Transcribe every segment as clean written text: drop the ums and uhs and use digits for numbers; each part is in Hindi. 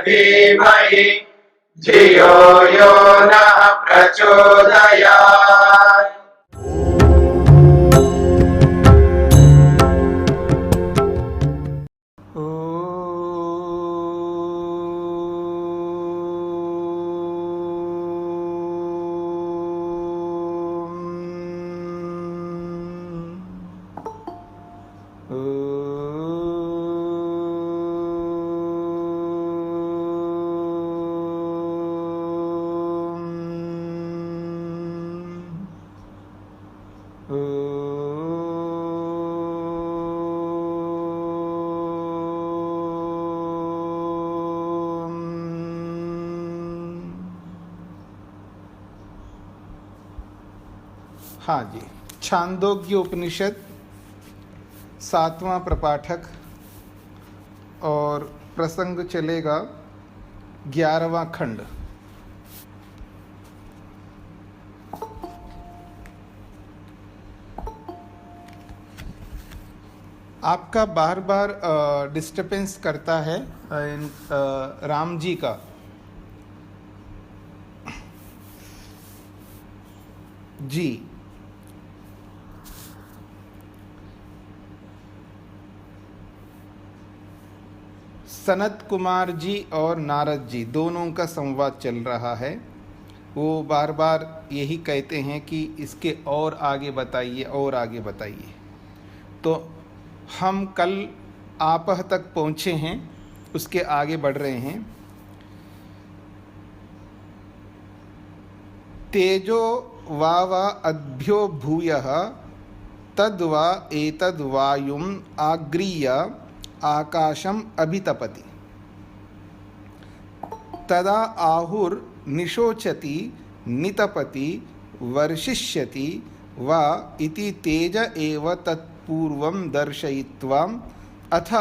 धीमहि धियो यो नः प्रचोदयात्। हाँ जी, छांदोग्य उपनिषद 7वां प्रपाठक और प्रसंग चलेगा 11वां खंड। आपका बार बार डिस्टर्बेंस करता है राम जी का। जी, सनत कुमार जी और नारद जी दोनों का संवाद चल रहा है। वो बार बार यही कहते हैं कि इसके और आगे बताइए, और आगे बताइए। तो हम कल आपह तक पहुँचे हैं, उसके आगे बढ़ रहे हैं। तेजो वा अद्भ्यो भूयः तद्वा एतद् वायुम् आगृह्य आकाशम अभितपति तदा आहुर्निशोचति नितपति वर्षिष्यति वा इति तेज एव तत्पूर्वं दर्शयित्वा अथ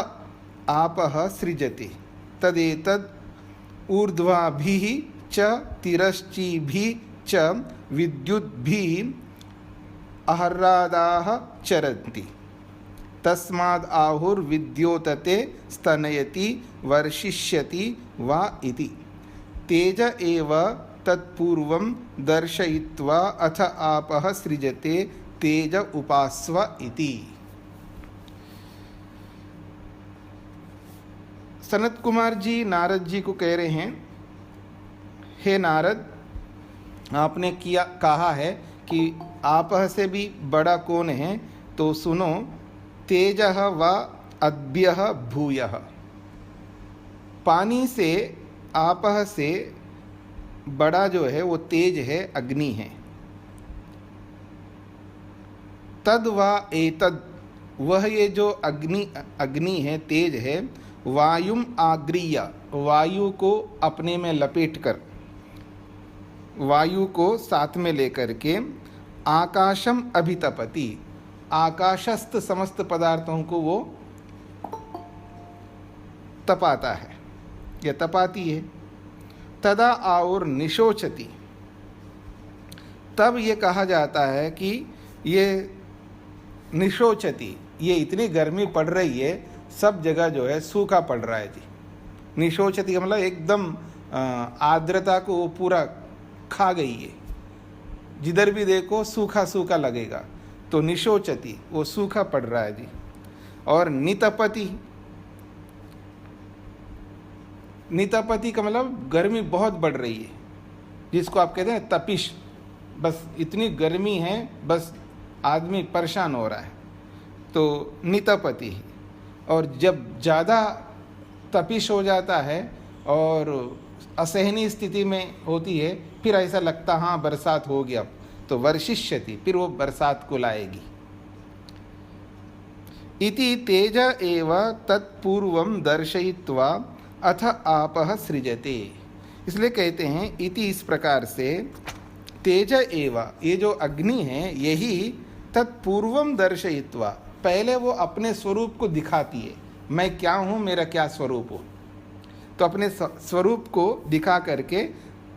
आपः सृजति तदेतद् ऊर्ध्वाभिः च तिरश्चीभिः च विद्युद्भिः अहर्रादाः चरन्ति तस्माद् आहुर्विद्योतते स्तनयति वर्षिष्यति वा इति तेज एव तत्पूर्वं दर्शयित्वा अथ आपः सृजते तेज उपास्व इति। सनत कुमार जी नारद जी को कह रहे हैं, हे नारद, आपने कहा है कि आपह से भी बड़ा कौन है, तो सुनो, तेजः व अद्भ्यः भूयः। पानी से, आपह से बड़ा जो है वो तेज है, अग्नि है। तद व एतद, वह ये जो अग्नि है, तेज है, वायुम आगृह्य, वायु को अपने में लपेट कर, वायु को साथ में लेकर के, आकाशम अभितपति, आकाशस्थ समस्त पदार्थों को वो तपाता है या तपाती है। तदा और निशोचति, तब ये कहा जाता है कि ये निशोचति, ये इतनी गर्मी पड़ रही है, सब जगह जो है सूखा पड़ रहा है जी। निशोचति का मतलब एकदम आर्द्रता को वो पूरा खा गई है, जिधर भी देखो सूखा सूखा लगेगा। तो निशोचति, वो सूखा पड़ रहा है जी। और नितपति, नितपति का मतलब गर्मी बहुत बढ़ रही है, जिसको आप कहते हैं तपिश। बस इतनी गर्मी है, बस आदमी परेशान हो रहा है, तो नितपति। और जब ज़्यादा तपिश हो जाता है और असहनीय स्थिति में होती है, फिर ऐसा लगता हाँ बरसात हो गया, तो वर्षिष्यति, फिर वो बरसात को लाएगी। इति तेज एव तत्पूर्वं दर्शयित्वा अथ आपः सृजते। इसलिए कहते हैं इति, इस प्रकार से, तेज एव, ये जो अग्नि है, यही तत्पूर्वं दर्शयित्वा, पहले वो अपने स्वरूप को दिखाती है, मैं क्या हूँ, मेरा क्या स्वरूप हो। तो अपने स्वरूप को दिखा करके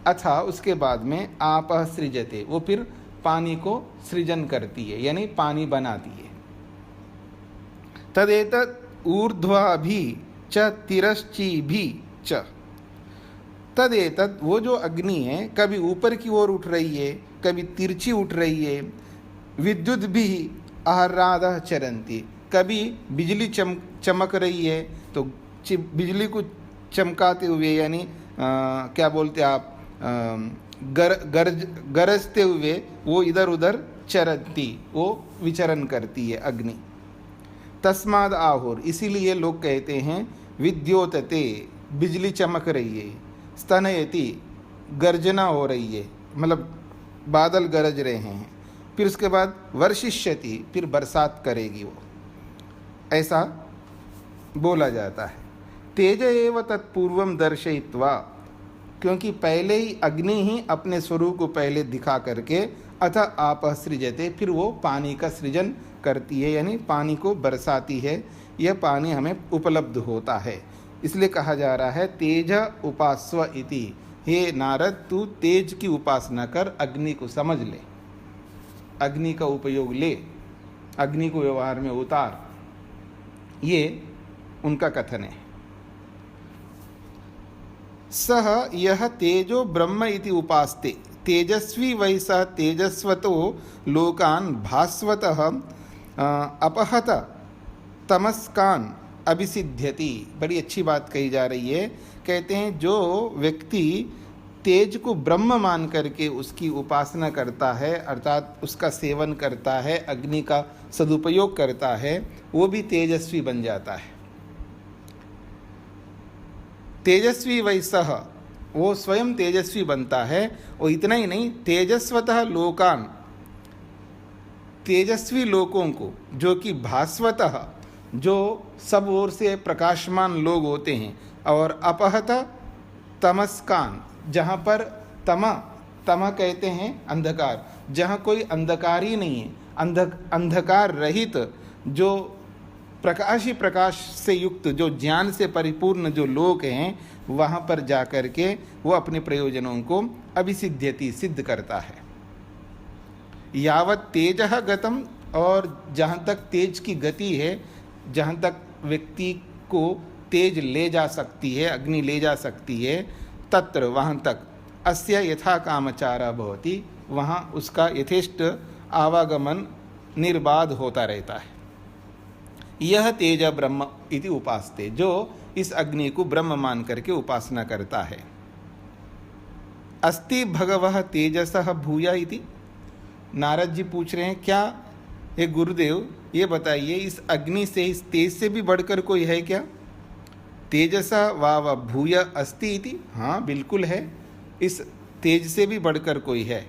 अथा उसके बाद में आपः सृजते, वो फिर पानी को सृजन करती है, यानी पानी बनाती है। तदेतत् ऊर्ध्वाभि च तिरश्चीभि च, तदेतद, वो जो अग्नि है कभी ऊपर की ओर उठ रही है, कभी तिरछी उठ रही है। विद्युत भी आहरादः चरन्ति, कभी बिजली चमक रही है तो बिजली को चमकाते हुए, यानी क्या बोलते आप, गरजते हुए वो इधर उधर चरती, वो विचरण करती है अग्नि। तस्माद आहुर, इसीलिए लोग कहते हैं विद्योतते, बिजली चमक रही है। स्तनयति, गर्जना हो रही है, मतलब बादल गरज रहे हैं। फिर उसके बाद वर्षिष्यति, फिर बरसात करेगी वो, ऐसा बोला जाता है। तेज एव तत्पूर्वम दर्शयित्वा, क्योंकि पहले ही अग्नि ही अपने स्वरूप को पहले दिखा करके अथ आप सृजते, फिर वो पानी का सृजन करती है, यानी पानी को बरसाती है। यह पानी हमें उपलब्ध होता है, इसलिए कहा जा रहा है तेज उपास्व इति। हे नारद, तू तेज की उपासना कर, अग्नि को समझ ले, अग्नि का उपयोग ले, अग्नि को व्यवहार में उतार। ये उनका कथन है। सह यह तेजो ब्रह्म इति उपास्ते, तेजस्वी वै सह तेजस्वतो लोकान भास्वतः अपहत तमस्कान अभिसिद्ध्यति। बड़ी अच्छी बात कही जा रही है। कहते हैं जो व्यक्ति तेज को ब्रह्म मान करके उसकी उपासना करता है, अर्थात उसका सेवन करता है, अग्नि का सदुपयोग करता है, वो भी तेजस्वी बन जाता है। तेजस्वी वैसह, वो स्वयं तेजस्वी बनता है। और इतना ही नहीं, तेजस्वतः लोकान, तेजस्वी लोकों को, जो कि भास्वतः, जो सब ओर से प्रकाशमान लोग होते हैं, और अपहत तमस्कान, जहाँ पर तम कहते हैं अंधकार, जहाँ कोई अंधकार ही नहीं है, अंधकार रहित, जो प्रकाश ही प्रकाश से युक्त, जो ज्ञान से परिपूर्ण जो लोग हैं, वहाँ पर जा कर के वो अपने प्रयोजनों को अभिसिद्ध्यति, सिद्ध करता है। यावत तेजः गतम, और जहाँ तक तेज की गति है, जहाँ तक व्यक्ति को तेज ले जा सकती है, अग्नि ले जा सकती है, तत्र, वहाँ तक अस्य यथा कामचारः भवति, वहाँ उसका यथेष्ट आवागमन निर्बाध होता रहता है। यह तेज ब्रह्म इति उपास्ते, जो इस अग्नि को ब्रह्म मान करके उपासना करता है। अस्ति भगवः तेजसः भूया इति। नारद जी पूछ रहे हैं, क्या हे गुरुदेव, ये बताइए, इस अग्नि से, इस तेज से भी बढ़कर कोई है क्या? तेजसा वाव भूय अस्ति इति। हाँ, बिल्कुल है, इस तेज से भी बढ़कर कोई है।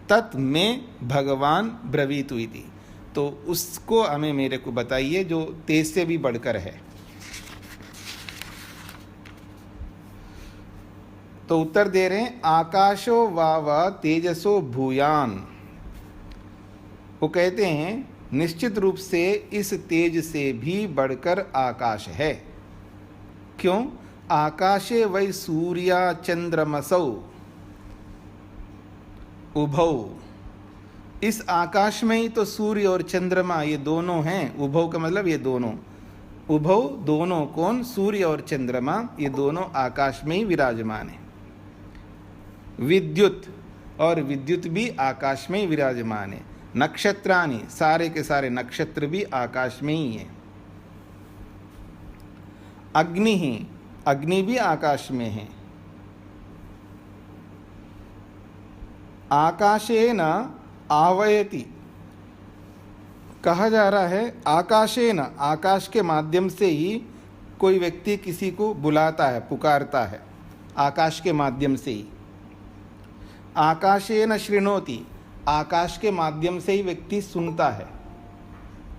तत् में भगवान ब्रवीतु इति, तो उसको हमें, मेरे को बताइए, जो तेज से भी बढ़कर है। तो उत्तर दे रहे हैं, आकाशो वाव तेजसो भूयान। वो कहते हैं निश्चित रूप से इस तेज से भी बढ़कर आकाश है। क्यों? आकाशे वै सूर्या चंद्रमसौ उभौ, इस आकाश में ही तो सूर्य और चंद्रमा ये दोनों हैं। उभौ का मतलब ये दोनों, उभौ दोनों, कौन? सूर्य और चंद्रमा, ये दोनों आकाश में ही विराजमान है। विद्युत, और विद्युत भी आकाश में ही विराजमान है। नक्षत्राणि, सारे के सारे नक्षत्र भी आकाश में ही है। अग्नि ही, अग्नि भी आकाश में है। आकाशेन आवयति, कहा जा रहा है आकाशेन, आकाश के माध्यम से ही कोई व्यक्ति किसी को बुलाता है, पुकारता है, आकाश के माध्यम से ही। आकाशेन शृणोति, आकाश के माध्यम से ही व्यक्ति सुनता है।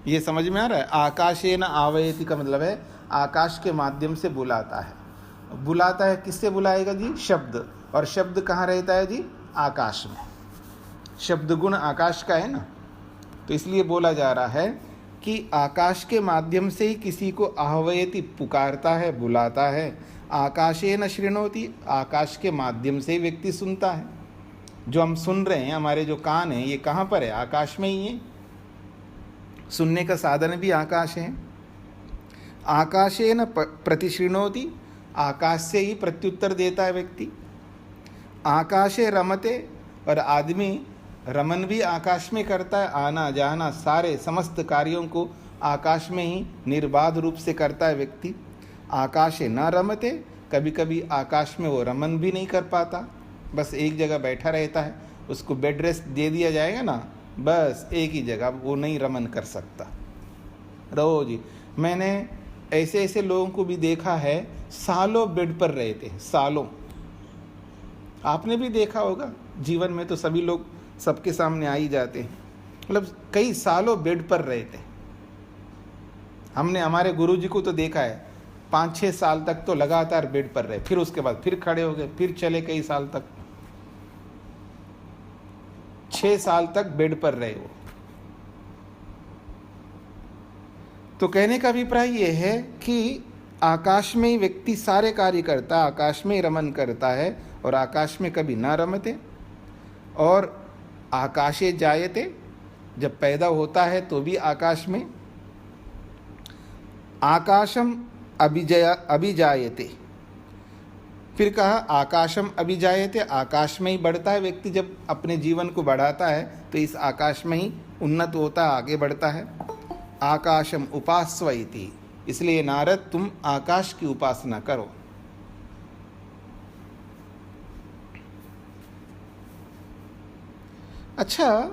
ये समझ में आ रहा है? आकाशेन आवयति का मतलब है आकाश के माध्यम से बुलाता है। बुलाता है, किससे बुलाएगा जी? शब्द। और शब्द कहाँ रहता है जी? आकाश में। शब्द गुण आकाश का है ना, तो इसलिए बोला जा रहा है कि आकाश के माध्यम से ही किसी को आह्वयति, पुकारता है, बुलाता है। आकाशेन शृणोति, आकाश के माध्यम से ही व्यक्ति सुनता है। जो हम सुन रहे हैं, हमारे जो कान हैं, ये कहाँ पर है? आकाश में ही है। सुनने का साधन भी आकाश है। आकाशेन प्रतिशृणोति, आकाश से ही प्रत्युत्तर देता है व्यक्ति। आकाशे रमते, और आदमी रमन भी आकाश में करता है, आना जाना सारे समस्त कार्यों को आकाश में ही निर्बाध रूप से करता है व्यक्ति। आकाशे न रमते, कभी कभी आकाश में वो रमन भी नहीं कर पाता, बस एक जगह बैठा रहता है, उसको बेड रेस्ट दे दिया जाएगा ना, बस एक ही जगह, वो नहीं रमन कर सकता रोज ही। मैंने ऐसे ऐसे लोगों को भी देखा है, सालों बेड पर रहते हैं, सालों। आपने भी देखा होगा, जीवन में तो सभी लोग सबके सामने आ ही जाते हैं, मतलब कई सालों बेड पर रहते हैं। हमने हमारे गुरुजी को तो देखा है, 5-6 साल तक तो लगातार बेड पर रहे, फिर उसके बाद फिर खड़े हो गए, फिर चले कई साल तक, 6 साल तक बेड पर रहे वो। तो कहने का अभिप्राय यह है कि आकाश में ही व्यक्ति सारे कार्य करता है, आकाश में ही रमन करता है, और आकाश में कभी ना रमते। और आकाशे जायते, जब पैदा होता है तो भी आकाश में। आकाशम अभिजायते, फिर कहा आकाशम अभिजायते, आकाश में ही बढ़ता है व्यक्ति, जब अपने जीवन को बढ़ाता है तो इस आकाश में ही उन्नत होता है, आगे बढ़ता है। आकाशम उपास्व इति, इसलिए नारद तुम आकाश की उपासना करो। अच्छा,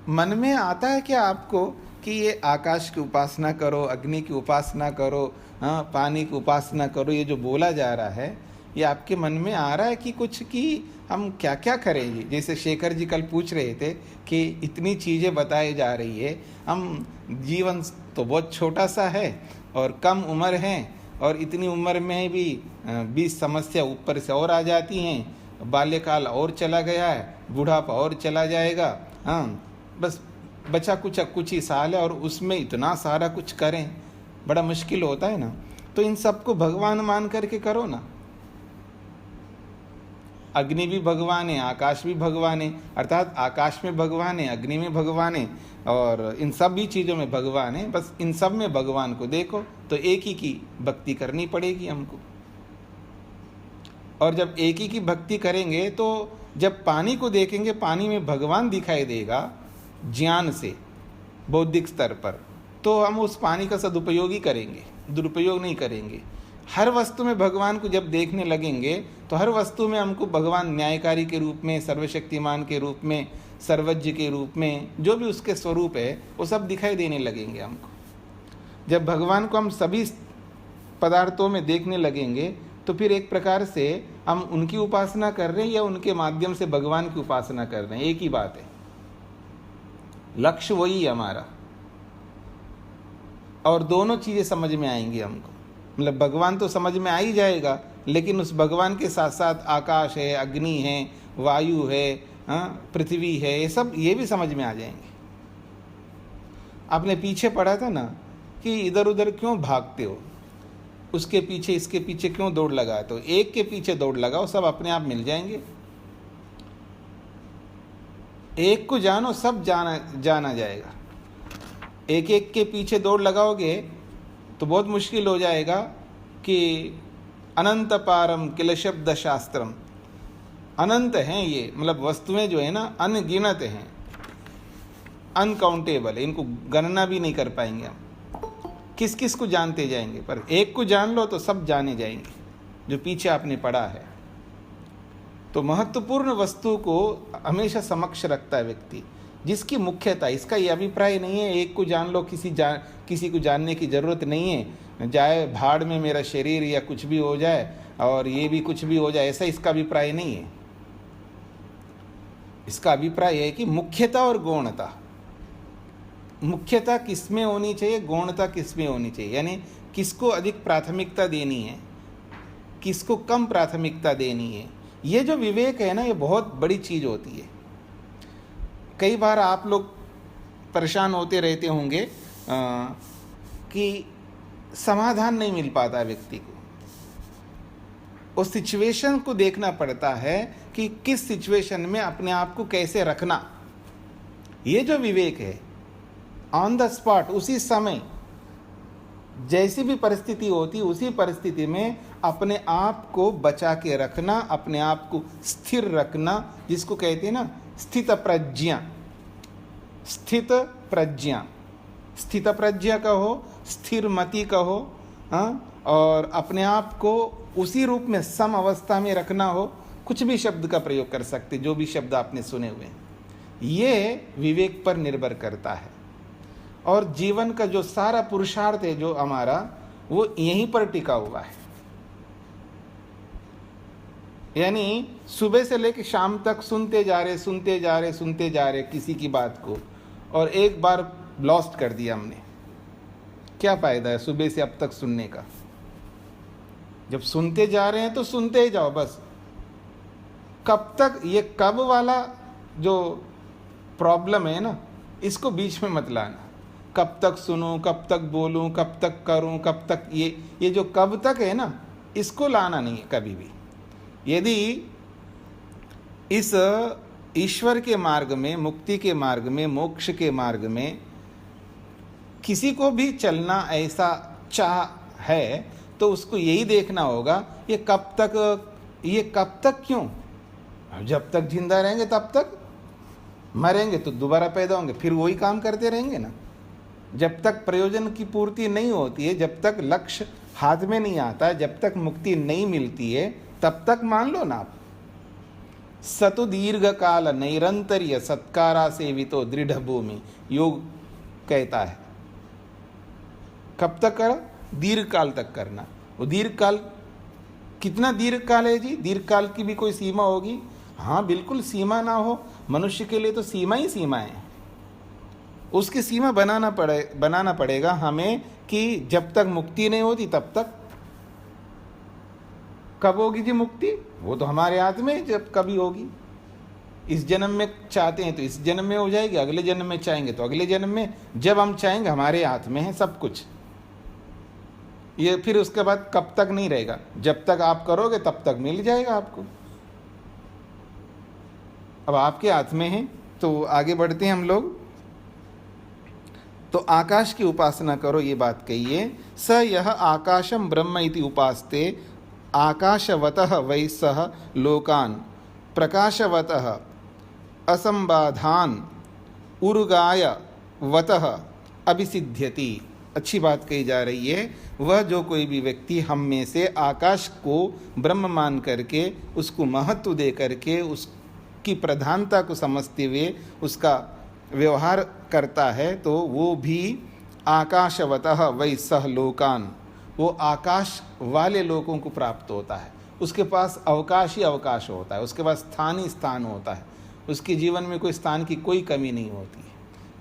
मन में आता है क्या आपको कि ये आकाश की उपासना करो, अग्नि की उपासना करो, हाँ पानी की उपासना करो, ये जो बोला जा रहा है ये आपके मन में आ रहा है कि कुछ, कि हम क्या क्या करेंगे? जैसे शेखर जी कल पूछ रहे थे कि इतनी चीज़ें बताई जा रही है, हम जीवन तो बहुत छोटा सा है और कम उम्र है, और इतनी उम्र में भी 20 समस्या ऊपर से और आ जाती हैं, बाल्यकाल और चला गया है, बुढ़ापा और चला जाएगा, हाँ बस बचा कुछ ही साल है और उसमें इतना सारा कुछ करें, बड़ा मुश्किल होता है ना। तो इन सबको भगवान मान करके करो ना। अग्नि भी भगवान है, आकाश भी भगवान है, अर्थात आकाश में भगवान है, अग्नि में भगवान है, और इन सब भी चीज़ों में भगवान है। बस इन सब में भगवान को देखो, तो एक ही की भक्ति करनी पड़ेगी हमको। और जब एक ही की भक्ति करेंगे तो जब पानी को देखेंगे, पानी में भगवान दिखाई देगा ज्ञान से, बौद्धिक स्तर पर, तो हम उस पानी का सदुपयोग ही करेंगे, दुरुपयोग नहीं करेंगे। हर वस्तु में भगवान को जब देखने लगेंगे तो हर वस्तु में हमको भगवान न्यायकारी के रूप में, सर्वशक्तिमान के रूप में, सर्वज्ञ के रूप में, जो भी उसके स्वरूप है वो सब दिखाई देने लगेंगे हमको। जब भगवान को हम सभी पदार्थों में देखने लगेंगे तो फिर एक प्रकार से हम उनकी उपासना कर रहे हैं या उनके माध्यम से भगवान की उपासना कर रहे हैं, एक ही बात है, लक्ष्य वही है हमारा। और दोनों चीज़ें समझ में आएंगी हमको, मतलब भगवान तो समझ में आ ही जाएगा, लेकिन उस भगवान के साथ साथ आकाश है, अग्नि है, वायु है, पृथ्वी है, ये सब ये भी समझ में आ जाएंगे। आपने पीछे पढ़ा था ना कि इधर उधर क्यों भागते हो, उसके पीछे इसके पीछे क्यों दौड़ लगाते हो, एक के पीछे दौड़ लगाओ, सब अपने आप मिल जाएंगे। एक को जानो, सब जाना जाएगा। एक एक के पीछे दौड़ लगाओगे तो बहुत मुश्किल हो जाएगा कि अनंत पारम किल शब्द शास्त्रम, अनंत हैं ये, मतलब वस्तुएं जो है ना अनगिनत हैं, अनकाउंटेबल है, इनको गणना भी नहीं कर पाएंगे हम, किस किस को जानते जाएंगे। पर एक को जान लो तो सब जाने जाएंगे जो पीछे आपने पढ़ा है। तो महत्वपूर्ण वस्तु को हमेशा समक्ष रखता है व्यक्ति, जिसकी मुख्यता, इसका ये अभिप्राय नहीं है एक को जान लो, किसी को जानने की ज़रूरत नहीं है, जाए भाड़ में मेरा शरीर या कुछ भी हो जाए और ये भी कुछ भी हो जाए, ऐसा इसका अभिप्राय नहीं है। इसका अभिप्राय है कि मुख्यता और गौणता, मुख्यता किसमें होनी चाहिए, गौणता किसमें होनी चाहिए, यानी किसको अधिक प्राथमिकता देनी है, किसको कम प्राथमिकता देनी है। ये जो विवेक है ना, ये बहुत बड़ी चीज़ होती है। कई बार आप लोग परेशान होते रहते होंगे कि समाधान नहीं मिल पाता व्यक्ति को, उस सिचुएशन को देखना पड़ता है कि किस सिचुएशन में अपने आप को कैसे रखना। ये जो विवेक है, ऑन द स्पॉट, उसी समय जैसी भी परिस्थिति होती, उसी परिस्थिति में अपने आप को बचा के रखना, अपने आप को स्थिर रखना, जिसको कहते हैं ना स्थित प्रज्ञा। स्थित प्रज्ञा, स्थित प्रज्ञा कहो, स्थिर मति कहो, हाँ, और अपने आप को उसी रूप में सम अवस्था में रखना हो, कुछ भी शब्द का प्रयोग कर सकते, जो भी शब्द आपने सुने हुए हैं। ये विवेक पर निर्भर करता है। और जीवन का जो सारा पुरुषार्थ है जो हमारा, वो यहीं पर टिका हुआ है। यानी सुबह से लेकर शाम तक सुनते जा रहे किसी की बात को, और एक बार लॉस्ट कर दिया हमने। क्या फायदा है सुबह से अब तक सुनने का? जब सुनते जा रहे हैं तो सुनते ही जाओ बस। कब तक, ये कब वाला जो प्रॉब्लम है ना, इसको बीच में मत लाना। कब तक सुनूं, कब तक बोलूं, कब तक करूं, कब तक, ये जो कब तक है ना, इसको लाना नहीं है कभी भी। यदि इस ईश्वर के मार्ग में, मुक्ति के मार्ग में, मोक्ष के मार्ग में किसी को भी चलना ऐसा चाह है, तो उसको यही देखना होगा ये कब तक क्यों? जब तक जिंदा रहेंगे तब तक, मरेंगे तो दोबारा पैदा होंगे, फिर वही काम करते रहेंगे ना। जब तक प्रयोजन की पूर्ति नहीं होती है, जब तक लक्ष्य हाथ में नहीं आता, जब तक मुक्ति नहीं मिलती है, तब तक मान लो ना आप। सतु दीर्घ काल नैरंतर्य सत्कारा सेवितो दृढ़ भूमि, योग कहता है। कब तक करो? दीर्घ काल तक करना। वो दीर्घ काल कितना दीर्घ काल है जी? दीर्घ काल की भी कोई सीमा होगी? हाँ, बिल्कुल सीमा ना हो मनुष्य के लिए तो सीमा ही सीमा है। उसकी सीमा बनाना पड़ेगा हमें कि जब तक मुक्ति नहीं होती तब तक। कब होगी जी मुक्ति? वो तो हमारे हाथ में, जब कभी होगी। इस जन्म में चाहते हैं तो इस जन्म में हो जाएगी, अगले जन्म में चाहेंगे तो अगले जन्म में। जब हम चाहेंगे, हमारे हाथ में है सब कुछ। ये फिर उसके बाद कब तक नहीं रहेगा, जब तक आप करोगे तब तक मिल जाएगा आपको। अब आपके हाथ में है। तो आगे बढ़ते हैं हम लोग। तो आकाश की उपासना करो, ये बात कहिए। स यह आकाशम ब्रह्म इति उपास्ते आकाशवतः वै सह लोकान प्रकाशवतः असंबाधान उर्गाय वतः अभिसिद्ध्यति। अच्छी बात कही जा रही है। वह जो कोई भी व्यक्ति हम में से आकाश को ब्रह्म मान करके, उसको महत्व दे करके, उसकी प्रधानता को समझते हुए उसका व्यवहार करता है, तो वो भी आकाशवतः वै सह लोकान, वो आकाश वाले लोगों को प्राप्त होता है। उसके पास अवकाश ही अवकाश होता है, उसके पास स्थान ही स्थान होता है। उसके जीवन में कोई स्थान की कोई कमी नहीं होती है।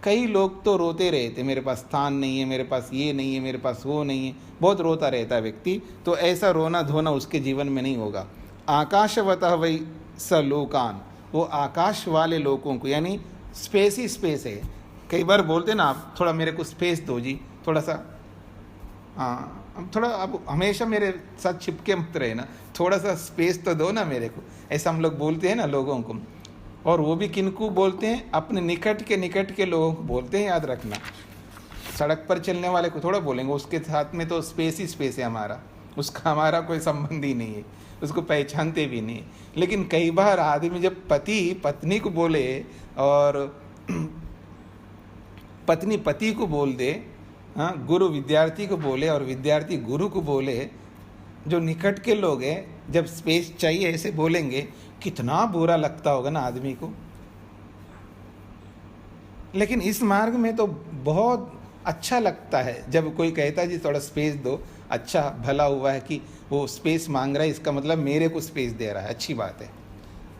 कई लोग तो रोते रहते, मेरे पास स्थान नहीं है, मेरे पास ये नहीं है, मेरे पास वो नहीं है, बहुत रोता रहता है व्यक्ति। तो ऐसा रोना धोना उसके जीवन में नहीं होगा। आकाशवतः वै स लोकान, वो आकाश वाले लोगों को, यानी स्पेस ही स्पेस है। कई बार बोलते ना आप, थोड़ा मेरे को स्पेस दो जी, थोड़ा सा, हाँ थोड़ा, अब हमेशा मेरे साथ चिपके मत रहे ना, थोड़ा सा स्पेस तो दो ना मेरे को। ऐसा हम लोग बोलते हैं ना लोगों को। और वो भी किनको बोलते हैं? अपने निकट के लोगों को बोलते हैं, याद रखना। सड़क पर चलने वाले को थोड़ा बोलेंगे, उसके साथ में तो स्पेस ही स्पेस है हमारा, उसका हमारा कोई संबंध ही नहीं है, उसको पहचानते भी नहीं। लेकिन कई बार आदमी जब पति पत्नी को बोले और पत्नी पति को बोल दे, हाँ, गुरु विद्यार्थी को बोले और विद्यार्थी गुरु को बोले, जो निकट के लोग हैं जब स्पेस चाहिए ऐसे बोलेंगे, कितना बुरा लगता होगा ना आदमी को। लेकिन इस मार्ग में तो बहुत अच्छा लगता है जब कोई कहता है जी थोड़ा स्पेस दो। अच्छा भला हुआ है कि वो स्पेस मांग रहा है, इसका मतलब मेरे को स्पेस दे रहा है, अच्छी बात है।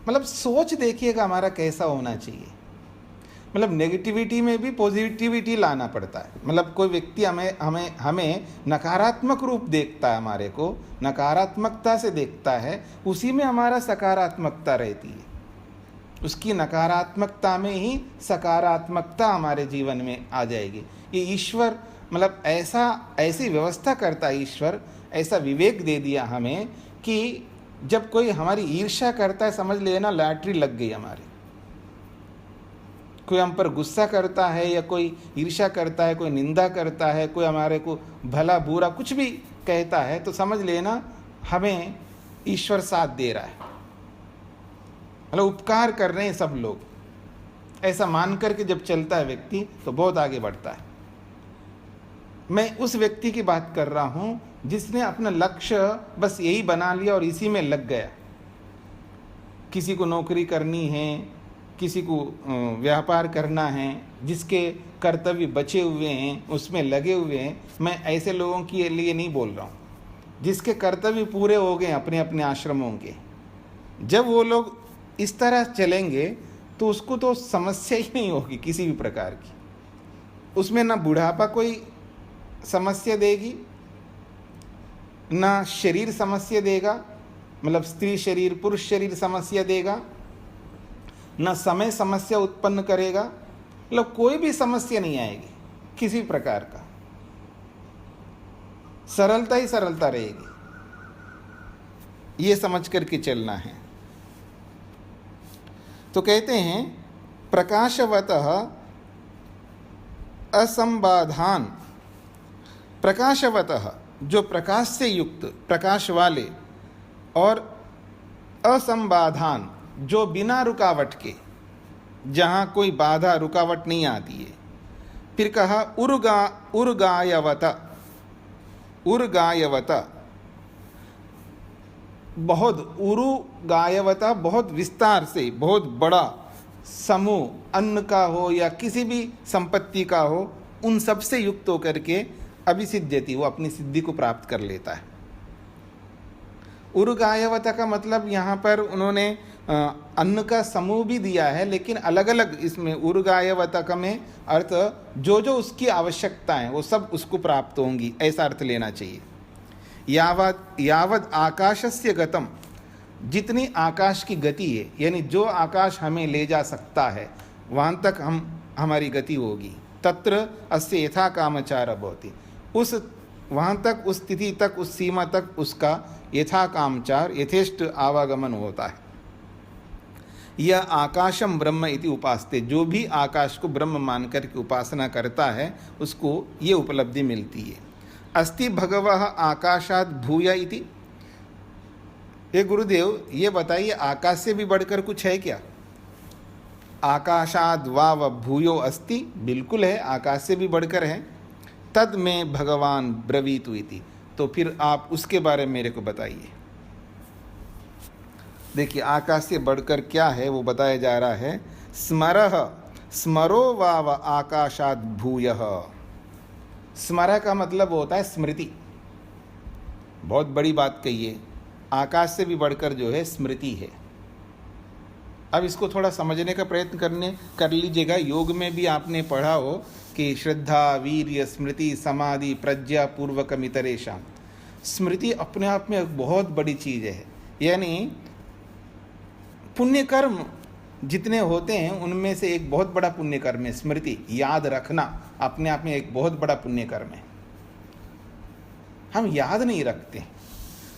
मतलब सोच देखिएगा हमारा कैसा होना चाहिए। मतलब नेगेटिविटी में भी पॉजिटिविटी लाना पड़ता है। मतलब कोई व्यक्ति हमें नकारात्मक रूप देखता है, हमारे को नकारात्मकता से देखता है, उसी में हमारा सकारात्मकता रहती है। उसकी नकारात्मकता में ही सकारात्मकता हमारे जीवन में आ जाएगी। ये ईश्वर मतलब ऐसी व्यवस्था करता है ईश्वर, ऐसा विवेक दे दिया हमें कि जब कोई हमारी ईर्ष्या करता है, समझ लेना लॉटरी लग गई हमारी। कोई हम पर गुस्सा करता है या कोई ईर्ष्या करता है, कोई निंदा करता है, कोई हमारे को भला बुरा कुछ भी कहता है, तो समझ लेना हमें ईश्वर साथ दे रहा है, मतलब उपकार कर रहे हैं सब लोग, ऐसा मान करके जब चलता है व्यक्ति तो बहुत आगे बढ़ता है। मैं उस व्यक्ति की बात कर रहा हूं जिसने अपना लक्ष्य बस यही बना लिया और इसी में लग गया। किसी को नौकरी करनी है, किसी को व्यापार करना है, जिसके कर्तव्य बचे हुए हैं उसमें लगे हुए हैं। मैं ऐसे लोगों के लिए नहीं बोल रहा हूँ, जिसके कर्तव्य पूरे हो गए अपने अपने आश्रमों के। जब वो लोग इस तरह चलेंगे तो उसको तो समस्या ही नहीं होगी किसी भी प्रकार की। उसमें ना बुढ़ापा कोई समस्या देगी, ना शरीर समस्या देगा, मतलब स्त्री शरीर पुरुष शरीर समस्या देगा, ना समय समस्या उत्पन्न करेगा, मतलब कोई भी समस्या नहीं आएगी किसी प्रकार का। सरलता ही सरलता रहेगी, ये समझ करके चलना है। तो कहते हैं प्रकाशवतः असंबाधान, प्रकाशवतः जो प्रकाश से युक्त, प्रकाश वाले, और असंबाधान जो बिना रुकावट के, जहाँ कोई बाधा रुकावट नहीं आती है। फिर कहा उर्गायवत, उर्गायवत बहुत, उरुगायवत बहुत विस्तार से, बहुत बड़ा समूह, अन्न का हो या किसी भी संपत्ति का हो, उन सब से युक्त होकर के अभिसिद्ध्यति, वो अपनी सिद्धि को प्राप्त कर लेता है। उर्गायवत का मतलब यहाँ पर उन्होंने अन्न का समूह भी दिया है, लेकिन अलग अलग इसमें उर्गायवत का में अर्थ जो जो उसकी आवश्यकता है वो सब उसको प्राप्त होंगी, ऐसा अर्थ लेना चाहिए। यावद आकाशस्य गतम, जितनी आकाश की गति है, यानी जो आकाश हमें ले जा सकता है वहाँ तक हमारी गति होगी। तत्र अस्य यथा कामचार भवति, उस वहाँ तक, उस स्थिति तक, उस सीमा तक उसका यथा कामचार, यथेष्ट आवागमन होता है। यह आकाशम ब्रह्म इति उपासते, जो भी आकाश को ब्रह्म मानकर के उपासना करता है उसको ये उपलब्धि मिलती है। अस्ति भगवः आकाशात् भूय इति, ये गुरुदेव ये बताइए आकाश से भी बढ़कर कुछ है क्या? आकाशाद वाव भूयो अस्ति, बिल्कुल है, आकाश से भी बढ़कर है। तद में भगवान ब्रवीतु इति, तो फिर आप उसके बारे में मेरे को बताइए। देखिए आकाश से बढ़कर क्या है वो बताया जा रहा है। स्मरः स्मरो वाव आकाशाद भूयः, स्मर का मतलब होता है स्मृति। बहुत बड़ी बात कही है, आकाश से भी बढ़कर जो है स्मृति है। अब इसको थोड़ा समझने का प्रयत्न कर लीजिएगा। योग में भी आपने पढ़ा हो कि श्रद्धा वीर्य स्मृति समाधि प्रज्ञा पूर्वकम इतरेषां, स्मृति अपने आप में एक बहुत बड़ी चीज़ है। यानी पुण्य कर्म जितने होते हैं उनमें से एक बहुत बड़ा पुण्य कर्म है स्मृति, याद रखना अपने आप में एक बहुत बड़ा पुण्य कर्म है। हम याद नहीं रखते,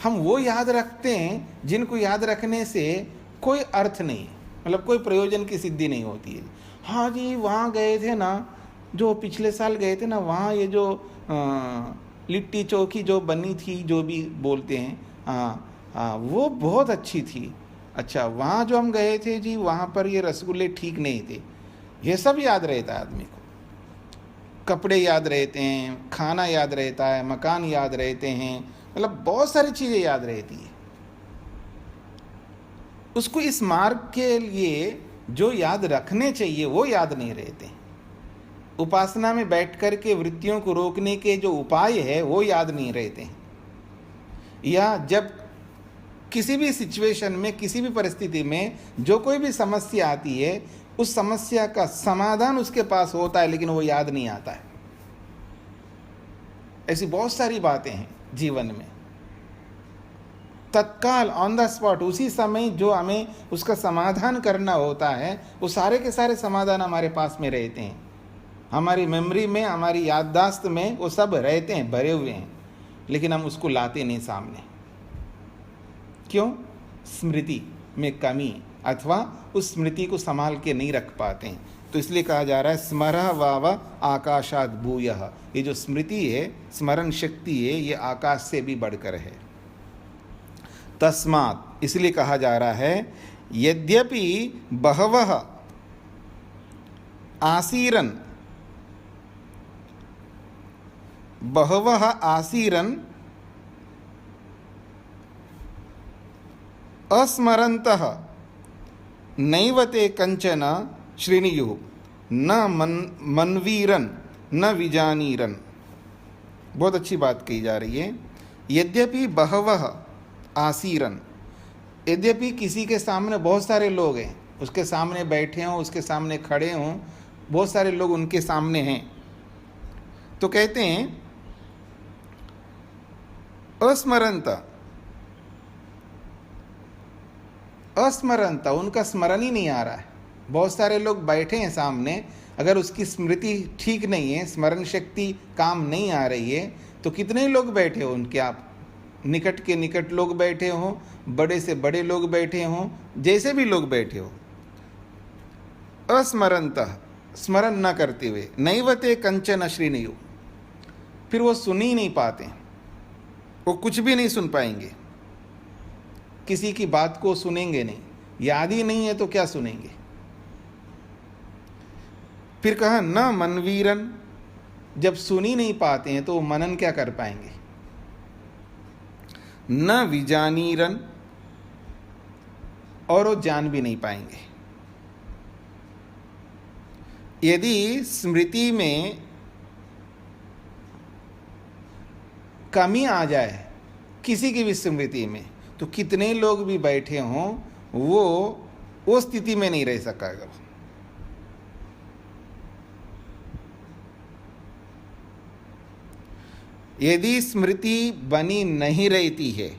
हम वो याद रखते हैं जिनको याद रखने से कोई अर्थ नहीं, मतलब कोई प्रयोजन की सिद्धि नहीं होती है। हाँ जी वहाँ गए थे ना, जो पिछले साल गए थे ना, वहाँ ये जो लिट्टी चोखी जो बनी थी, जो भी बोलते हैं, हाँ वो बहुत अच्छी थी। अच्छा वहाँ जो हम गए थे जी, वहाँ पर ये रसगुल्ले ठीक नहीं थे। ये सब याद रहता है आदमी को, कपड़े याद रहते हैं, खाना याद रहता है, मकान याद रहते हैं, मतलब बहुत सारी चीज़ें याद रहती है। उसको इस मार्ग के लिए जो याद रखने चाहिए वो याद नहीं रहते। उपासना में बैठ कर के वृत्तियों को रोकने के जो उपाय है वो याद नहीं रहते। या जब किसी भी सिचुएशन में, किसी भी परिस्थिति में जो कोई भी समस्या आती है, उस समस्या का समाधान उसके पास होता है लेकिन वो याद नहीं आता है। ऐसी बहुत सारी बातें हैं जीवन में, तत्काल ऑन द स्पॉट उसी समय जो हमें उसका समाधान करना होता है, वो सारे के सारे समाधान हमारे पास में रहते हैं, हमारी मेमोरी में, हमारी याददाश्त में वो सब रहते हैं, भरे हुए हैं, लेकिन हम उसको लाते नहीं सामने। क्यों? स्मृति में कमी, अथवा उस स्मृति को संभाल के नहीं रख पाते हैं। तो इसलिए कहा जा रहा है स्मरः वाव आकाशाद भूयः, ये जो स्मृति है, स्मरण शक्ति है, ये आकाश से भी बढ़कर है। तस्मात् इसलिए कहा जा रहा है यद्यपि बहवः आसीरन् अस्मरन्तः नैव ते कंचन शृणुयुः न मन्वीरन् न विजानीरन्। बहुत अच्छी बात कही जा रही है। यद्यपि बहवः आसीरन्, यद्यपि किसी के सामने बहुत सारे लोग हैं, उसके सामने बैठे हों, उसके सामने खड़े हों, बहुत सारे लोग उनके सामने हैं, तो कहते हैं अस्मरंता, उनका स्मरण ही नहीं आ रहा है। बहुत सारे लोग बैठे हैं सामने, अगर उसकी स्मृति ठीक नहीं है, स्मरण शक्ति काम नहीं आ रही है, तो कितने लोग बैठे हो उनके, आप निकट के निकट लोग बैठे हों, बड़े से बड़े लोग बैठे हों, जैसे भी लोग बैठे हो, अस्मरंतः स्मरण न करते हुए, नैवते कंचन शृणुयुः, फिर वो सुन ही नहीं पाते, वो कुछ भी नहीं सुन पाएंगे, किसी की बात को सुनेंगे नहीं, याद ही नहीं है तो क्या सुनेंगे। फिर कहा न मनवीरन, जब सुन ही नहीं पाते हैं तो मनन क्या कर पाएंगे। न विजानीरन, और वो जान भी नहीं पाएंगे। यदि स्मृति में कमी आ जाए किसी की भी स्मृति में, तो कितने लोग भी बैठे हों वो स्थिति में नहीं रह सकेगा। यदि स्मृति बनी नहीं रहती है,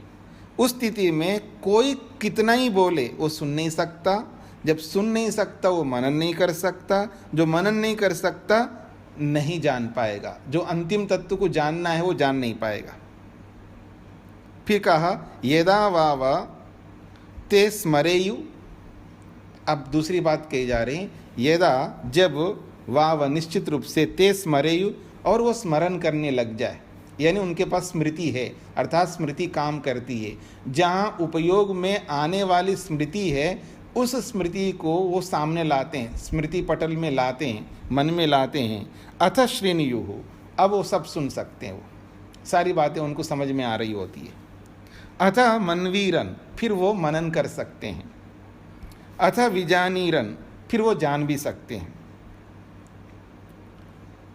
उस स्थिति में कोई कितना ही बोले वो सुन नहीं सकता, जब सुन नहीं सकता वो मनन नहीं कर सकता, जो मनन नहीं कर सकता नहीं जान पाएगा, जो अंतिम तत्व को जानना है वो जान नहीं पाएगा। फिर कहा यदा वाव ते स्मरेयु, अब दूसरी बात कही जा रही, यदा जब वाव निश्चित रूप से ते स्मरेयु, और वो स्मरण करने लग जाए, यानी उनके पास स्मृति है, अर्थात स्मृति काम करती है, जहाँ उपयोग में आने वाली स्मृति है उस स्मृति को वो सामने लाते हैं, स्मृति पटल में लाते हैं, मन में लाते हैं। अथ श्रेणुयुः, अब वो सब सुन सकते हैं, वो सारी बातें उनको समझ में आ रही होती है। अथ मनवीरन, फिर वो मनन कर सकते हैं। अथ विजानीरन, फिर वो जान भी सकते हैं।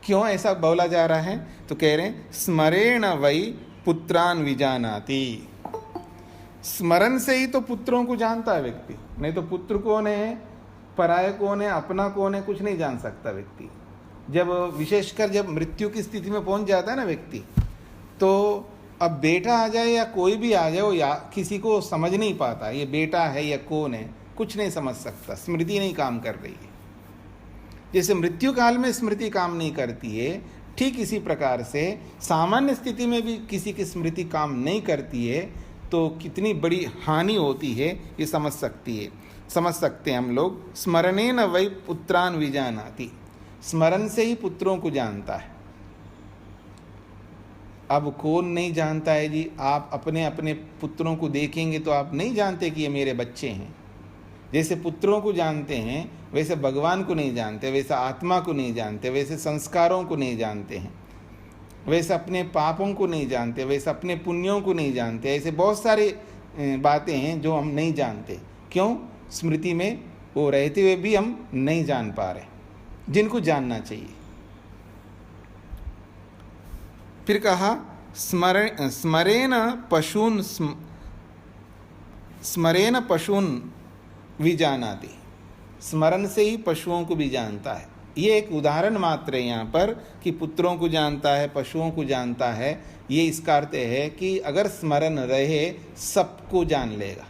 क्यों ऐसा बोला जा रहा है, तो कह रहे हैं स्मरेण वै पुत्रान विजानाति, स्मरण से ही तो पुत्रों को जानता है व्यक्ति, नहीं तो पुत्र कौन है, पराया कौन है, अपना कौन है, कुछ नहीं जान सकता व्यक्ति। जब विशेषकर जब मृत्यु की स्थिति में पहुंच जाता है ना व्यक्ति, तो अब बेटा आ जाए या कोई भी आ जाए, या किसी को समझ नहीं पाता ये बेटा है या कौन है, कुछ नहीं समझ सकता, स्मृति नहीं काम कर रही है। जैसे मृत्यु काल में स्मृति काम नहीं करती है, ठीक इसी प्रकार से सामान्य स्थिति में भी किसी की स्मृति काम नहीं करती है, तो कितनी बड़ी हानि होती है ये समझ सकते हैं हम लोग। स्मरणेन वै पुत्रान विजानाति, स्मरण से ही पुत्रों को जानता है। अब कौन नहीं जानता है जी, आप अपने अपने पुत्रों को देखेंगे तो आप नहीं जानते कि ये मेरे बच्चे हैं। जैसे पुत्रों को जानते हैं वैसे भगवान को नहीं जानते, वैसे आत्मा को नहीं जानते, वैसे संस्कारों को नहीं जानते हैं, वैसे अपने पापों को नहीं जानते, वैसे अपने पुण्यों को नहीं जानते। ऐसे बहुत सारी बातें हैं जो हम नहीं जानते। क्यों? स्मृति में वो रहते हुए भी हम नहीं जान पा रहे, जिनको जानना चाहिए। फिर कहा स्मरेण पशून विजानाति, स्मरण से ही पशुओं को भी जानता है। ये एक उदाहरण मात्र है यहाँ पर कि पुत्रों को जानता है, पशुओं को जानता है। ये इसका अर्थ है कि अगर स्मरण रहे सबको जान लेगा,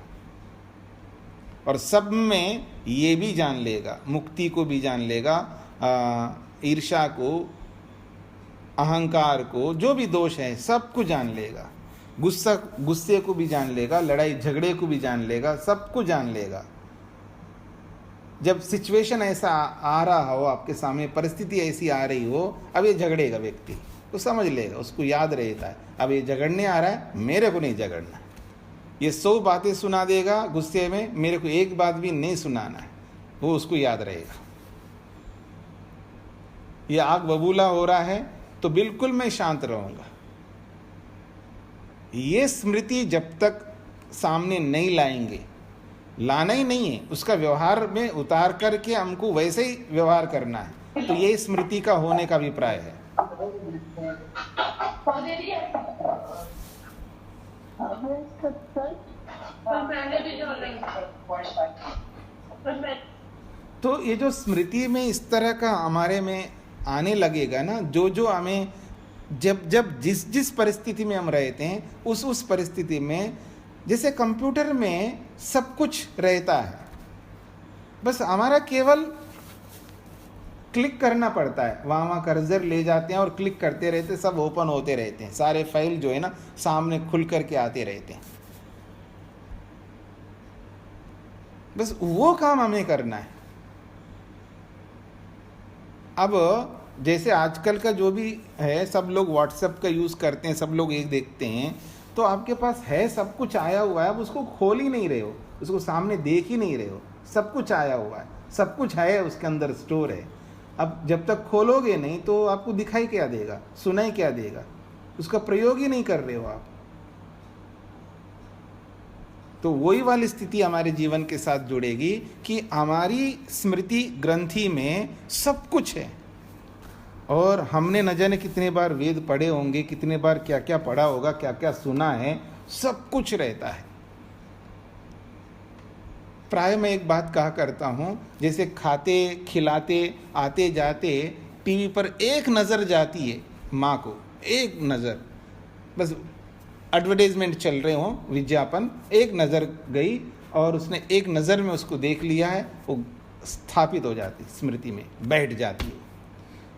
और सब में ये भी जान लेगा, मुक्ति को भी जान लेगा, ईर्ष्या को, अहंकार को, जो भी दोष है सबको जान लेगा, गुस्से को भी जान लेगा, लड़ाई झगड़े को भी जान लेगा, सबको जान लेगा। जब सिचुएशन ऐसा आ रहा हो आपके सामने, परिस्थिति ऐसी आ रही हो, अब ये झगड़ेगा व्यक्ति तो समझ लेगा, उसको याद रहता है अब ये झगड़ने आ रहा है, मेरे को नहीं झगड़ना, ये 100 बातें सुना देगा गुस्से में, मेरे को एक बात भी नहीं सुनाना है, वो उसको याद रहेगा। ये आग बबूला हो रहा है तो बिल्कुल मैं शांत रहूंगा। ये स्मृति जब तक सामने नहीं लाएंगे, लाना ही नहीं है, उसका व्यवहार में उतार करके हमको वैसे ही व्यवहार करना है, तो ये स्मृति का होने का अभिप्राय है। तो ये जो स्मृति में इस तरह का हमारे में आने लगेगा ना, जो जो हमें जब जिस परिस्थिति में हम रहते हैं उस परिस्थिति में, जैसे कंप्यूटर में सब कुछ रहता है, बस हमारा केवल क्लिक करना पड़ता है, वहाँ कर्सर ले जाते हैं और क्लिक करते रहते, सब ओपन होते रहते हैं, सारे फाइल जो है ना सामने खुल करके आते रहते हैं। बस वो काम हमें करना है। अब जैसे आजकल का जो भी है, सब लोग व्हाट्सएप का यूज़ करते हैं, सब लोग एक देखते हैं, तो आपके पास है, सब कुछ आया हुआ है, अब उसको खोल ही नहीं रहे हो, उसको सामने देख ही नहीं रहे हो, सब कुछ आया हुआ है, सब कुछ है उसके अंदर स्टोर है। अब जब तक खोलोगे नहीं तो आपको दिखाई क्या देगा, सुनाई क्या देगा, उसका प्रयोग ही नहीं कर रहे हो आप। तो वही वाली स्थिति हमारे जीवन के साथ जुड़ेगी कि हमारी स्मृति ग्रंथि में सब कुछ है, और हमने न जाने कितने बार वेद पढ़े होंगे, कितने बार क्या क्या पढ़ा होगा, क्या क्या सुना है, सब कुछ रहता है। प्राय मैं एक बात कहा करता हूँ, जैसे खाते खिलाते आते जाते टीवी पर एक नज़र जाती है माँ को, एक नज़र, बस एडवर्टाइजमेंट चल रहे हों, विज्ञापन, एक नज़र गई और उसने एक नज़र में उसको देख लिया है, वो स्थापित हो जाती, स्मृति में बैठ जाती है।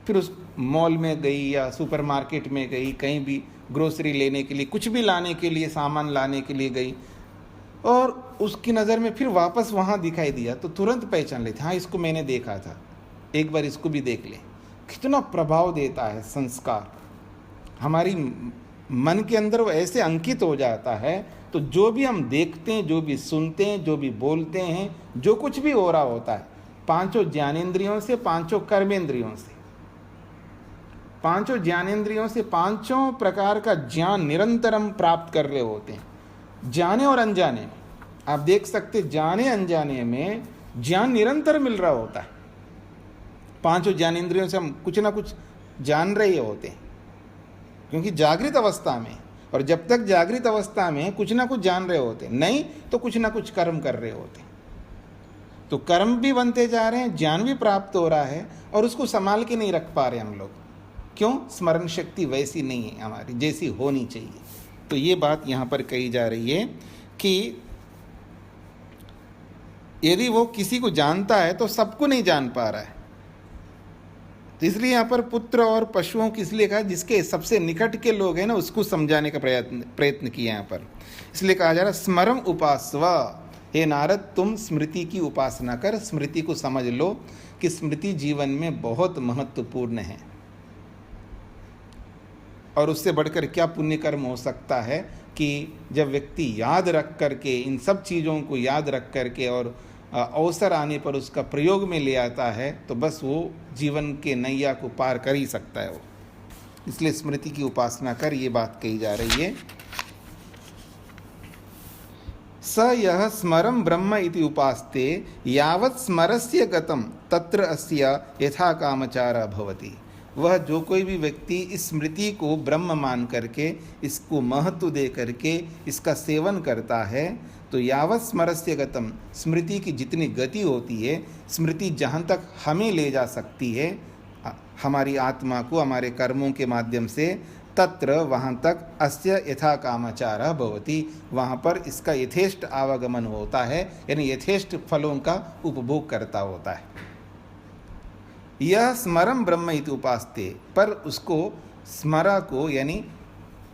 फिर उस मॉल में गई या सुपरमार्केट में गई, कहीं भी ग्रोसरी लेने के लिए, कुछ भी लाने के लिए, सामान लाने के लिए गई, और उसकी नज़र में फिर वापस वहाँ दिखाई दिया तो तुरंत पहचान लेते, हाँ इसको मैंने देखा था, एक बार इसको भी देख ले। कितना प्रभाव देता है संस्कार, हमारी मन के अंदर वो ऐसे अंकित हो जाता है। तो जो भी हम देखते हैं, जो भी सुनते हैं, जो भी बोलते हैं, जो कुछ भी हो रहा होता है, पांचों ज्ञानेंद्रियों से, पांचों कर्मेंद्रियों से, पांचों ज्ञानेंद्रियों से पांचों प्रकार का ज्ञान निरंतर हम प्राप्त कर रहे होते हैं, जाने और अनजाने में। आप देख सकते, जाने अनजाने में ज्ञान निरंतर मिल रहा होता है। पांचों ज्ञानेंद्रियों से हम कुछ ना कुछ जान रहे होते हैं, क्योंकि जागृत अवस्था में, और जब तक जागृत अवस्था में कुछ ना कुछ जान रहे होते, नहीं तो कुछ ना कुछ कर्म कर रहे होते। तो कर्म भी बनते जा रहे हैं, ज्ञान भी प्राप्त हो रहा है, और उसको संभाल के नहीं रख पा रहे हम लोग। क्यों? स्मरण शक्ति वैसी नहीं है हमारी जैसी होनी चाहिए। तो ये बात यहाँ पर कही जा रही है कि यदि वो किसी को जानता है तो सबको नहीं जान पा रहा है। तो इसलिए यहाँ पर पुत्र और पशुओं की इसलिए कहा, जिसके सबसे निकट के लोग हैं ना, उसको समझाने का प्रयत्न किया यहाँ पर। इसलिए कहा जा रहा स्मरम उपासव, हे नारद तुम स्मृति की उपासना कर, स्मृति को समझ लो कि स्मृति जीवन में बहुत महत्वपूर्ण है। और उससे बढ़कर क्या पुण्य कर्म हो सकता है कि जब व्यक्ति याद रख करके, इन सब चीज़ों को याद रख करके और अवसर आने पर उसका प्रयोग में ले आता है, तो बस वो जीवन के नैया को पार कर ही सकता है वो। इसलिए स्मृति की उपासना कर, ये बात कही जा रही है। स यह स्मरम ब्रह्म इति उपास्ते यावत् स्मरस्य गतम तत्र अस्य यथा कामचार भवति। वह जो कोई भी व्यक्ति इस स्मृति को ब्रह्म मान करके, इसको महत्व दे करके इसका सेवन करता है, तो यावत् स्मरस्य गतम, स्मृति की जितनी गति होती है, स्मृति जहाँ तक हमें ले जा सकती है, हमारी आत्मा को हमारे कर्मों के माध्यम से, तत्र वहाँ तक अस्य यथा कामाचारः भवति, वहाँ पर इसका यथेष्ट आवागमन होता है, यानी यथेष्ट फलों का उपभोग करता होता है। यह स्मरम ब्रह्म इति उपास्ते, पर उसको स्मरा को यानी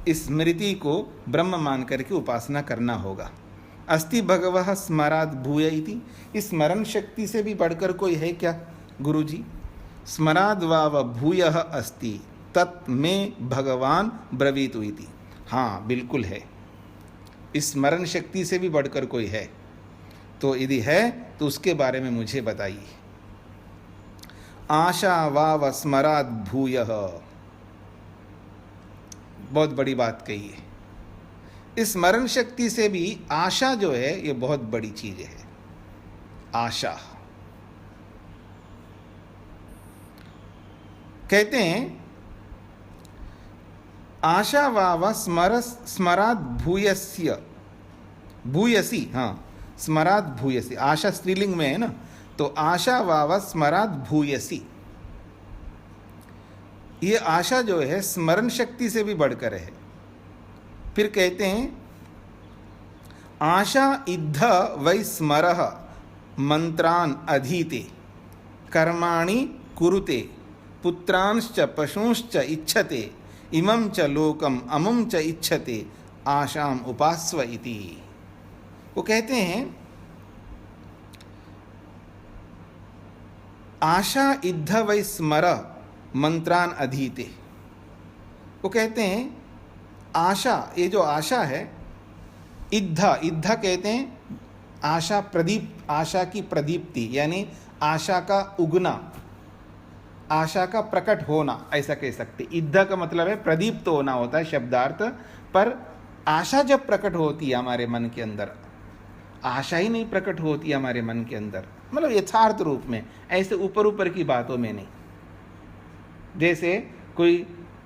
स्मृति को ब्रह्म मान करके उपासना करना होगा। अस्ति भगवः स्मराद भूय इति, इस स्मरण शक्ति से भी बढ़कर कोई है क्या गुरुजी? स्मराद वाव भूयः अस्ति तत् में भगवान ब्रवीतु इति। हाँ बिल्कुल है, स्मरण शक्ति से भी बढ़कर कोई है, तो यदि है तो उसके बारे में मुझे बताइए। आशा वाव स्मराद भूयः, बहुत बड़ी बात कही है। इस स्मरण शक्ति से भी आशा जो है ये बहुत बड़ी चीज है। आशा कहते हैं आशा वाव स्मराद भूयस्य, भूयसी, हाँ स्मराद भूयसी, आशा स्त्रीलिंग में है ना, तो आशा वाव स्मराद भूयसी, ये आशा जो है स्मरण शक्ति से भी बढ़कर है। फिर कहते हैं आशा इद्ध वै स्मरः मंत्रान अधीते कर्माणि कुरुते पुत्रांश्च पशूंश्च इच्छते इमं च लोकम अमुं च इच्छते आशाम उपास्व इति। वो कहते हैं आशा इद्ध वै स्मरः मंत्रान अधीते, वो कहते हैं आशा, ये जो आशा है, इद्धा, इद्धा कहते हैं आशा प्रदीप, आशा की प्रदीप्ति, यानी आशा का उगना, आशा का प्रकट होना, ऐसा कह सकते। इद्धा का मतलब है प्रदीप्त होना होता है शब्दार्थ, पर आशा जब प्रकट होती है हमारे मन के अंदर, आशा ही नहीं प्रकट होती है हमारे मन के अंदर, मतलब यथार्थ रूप में, ऐसे ऊपर ऊपर की बातों में नहीं। जैसे कोई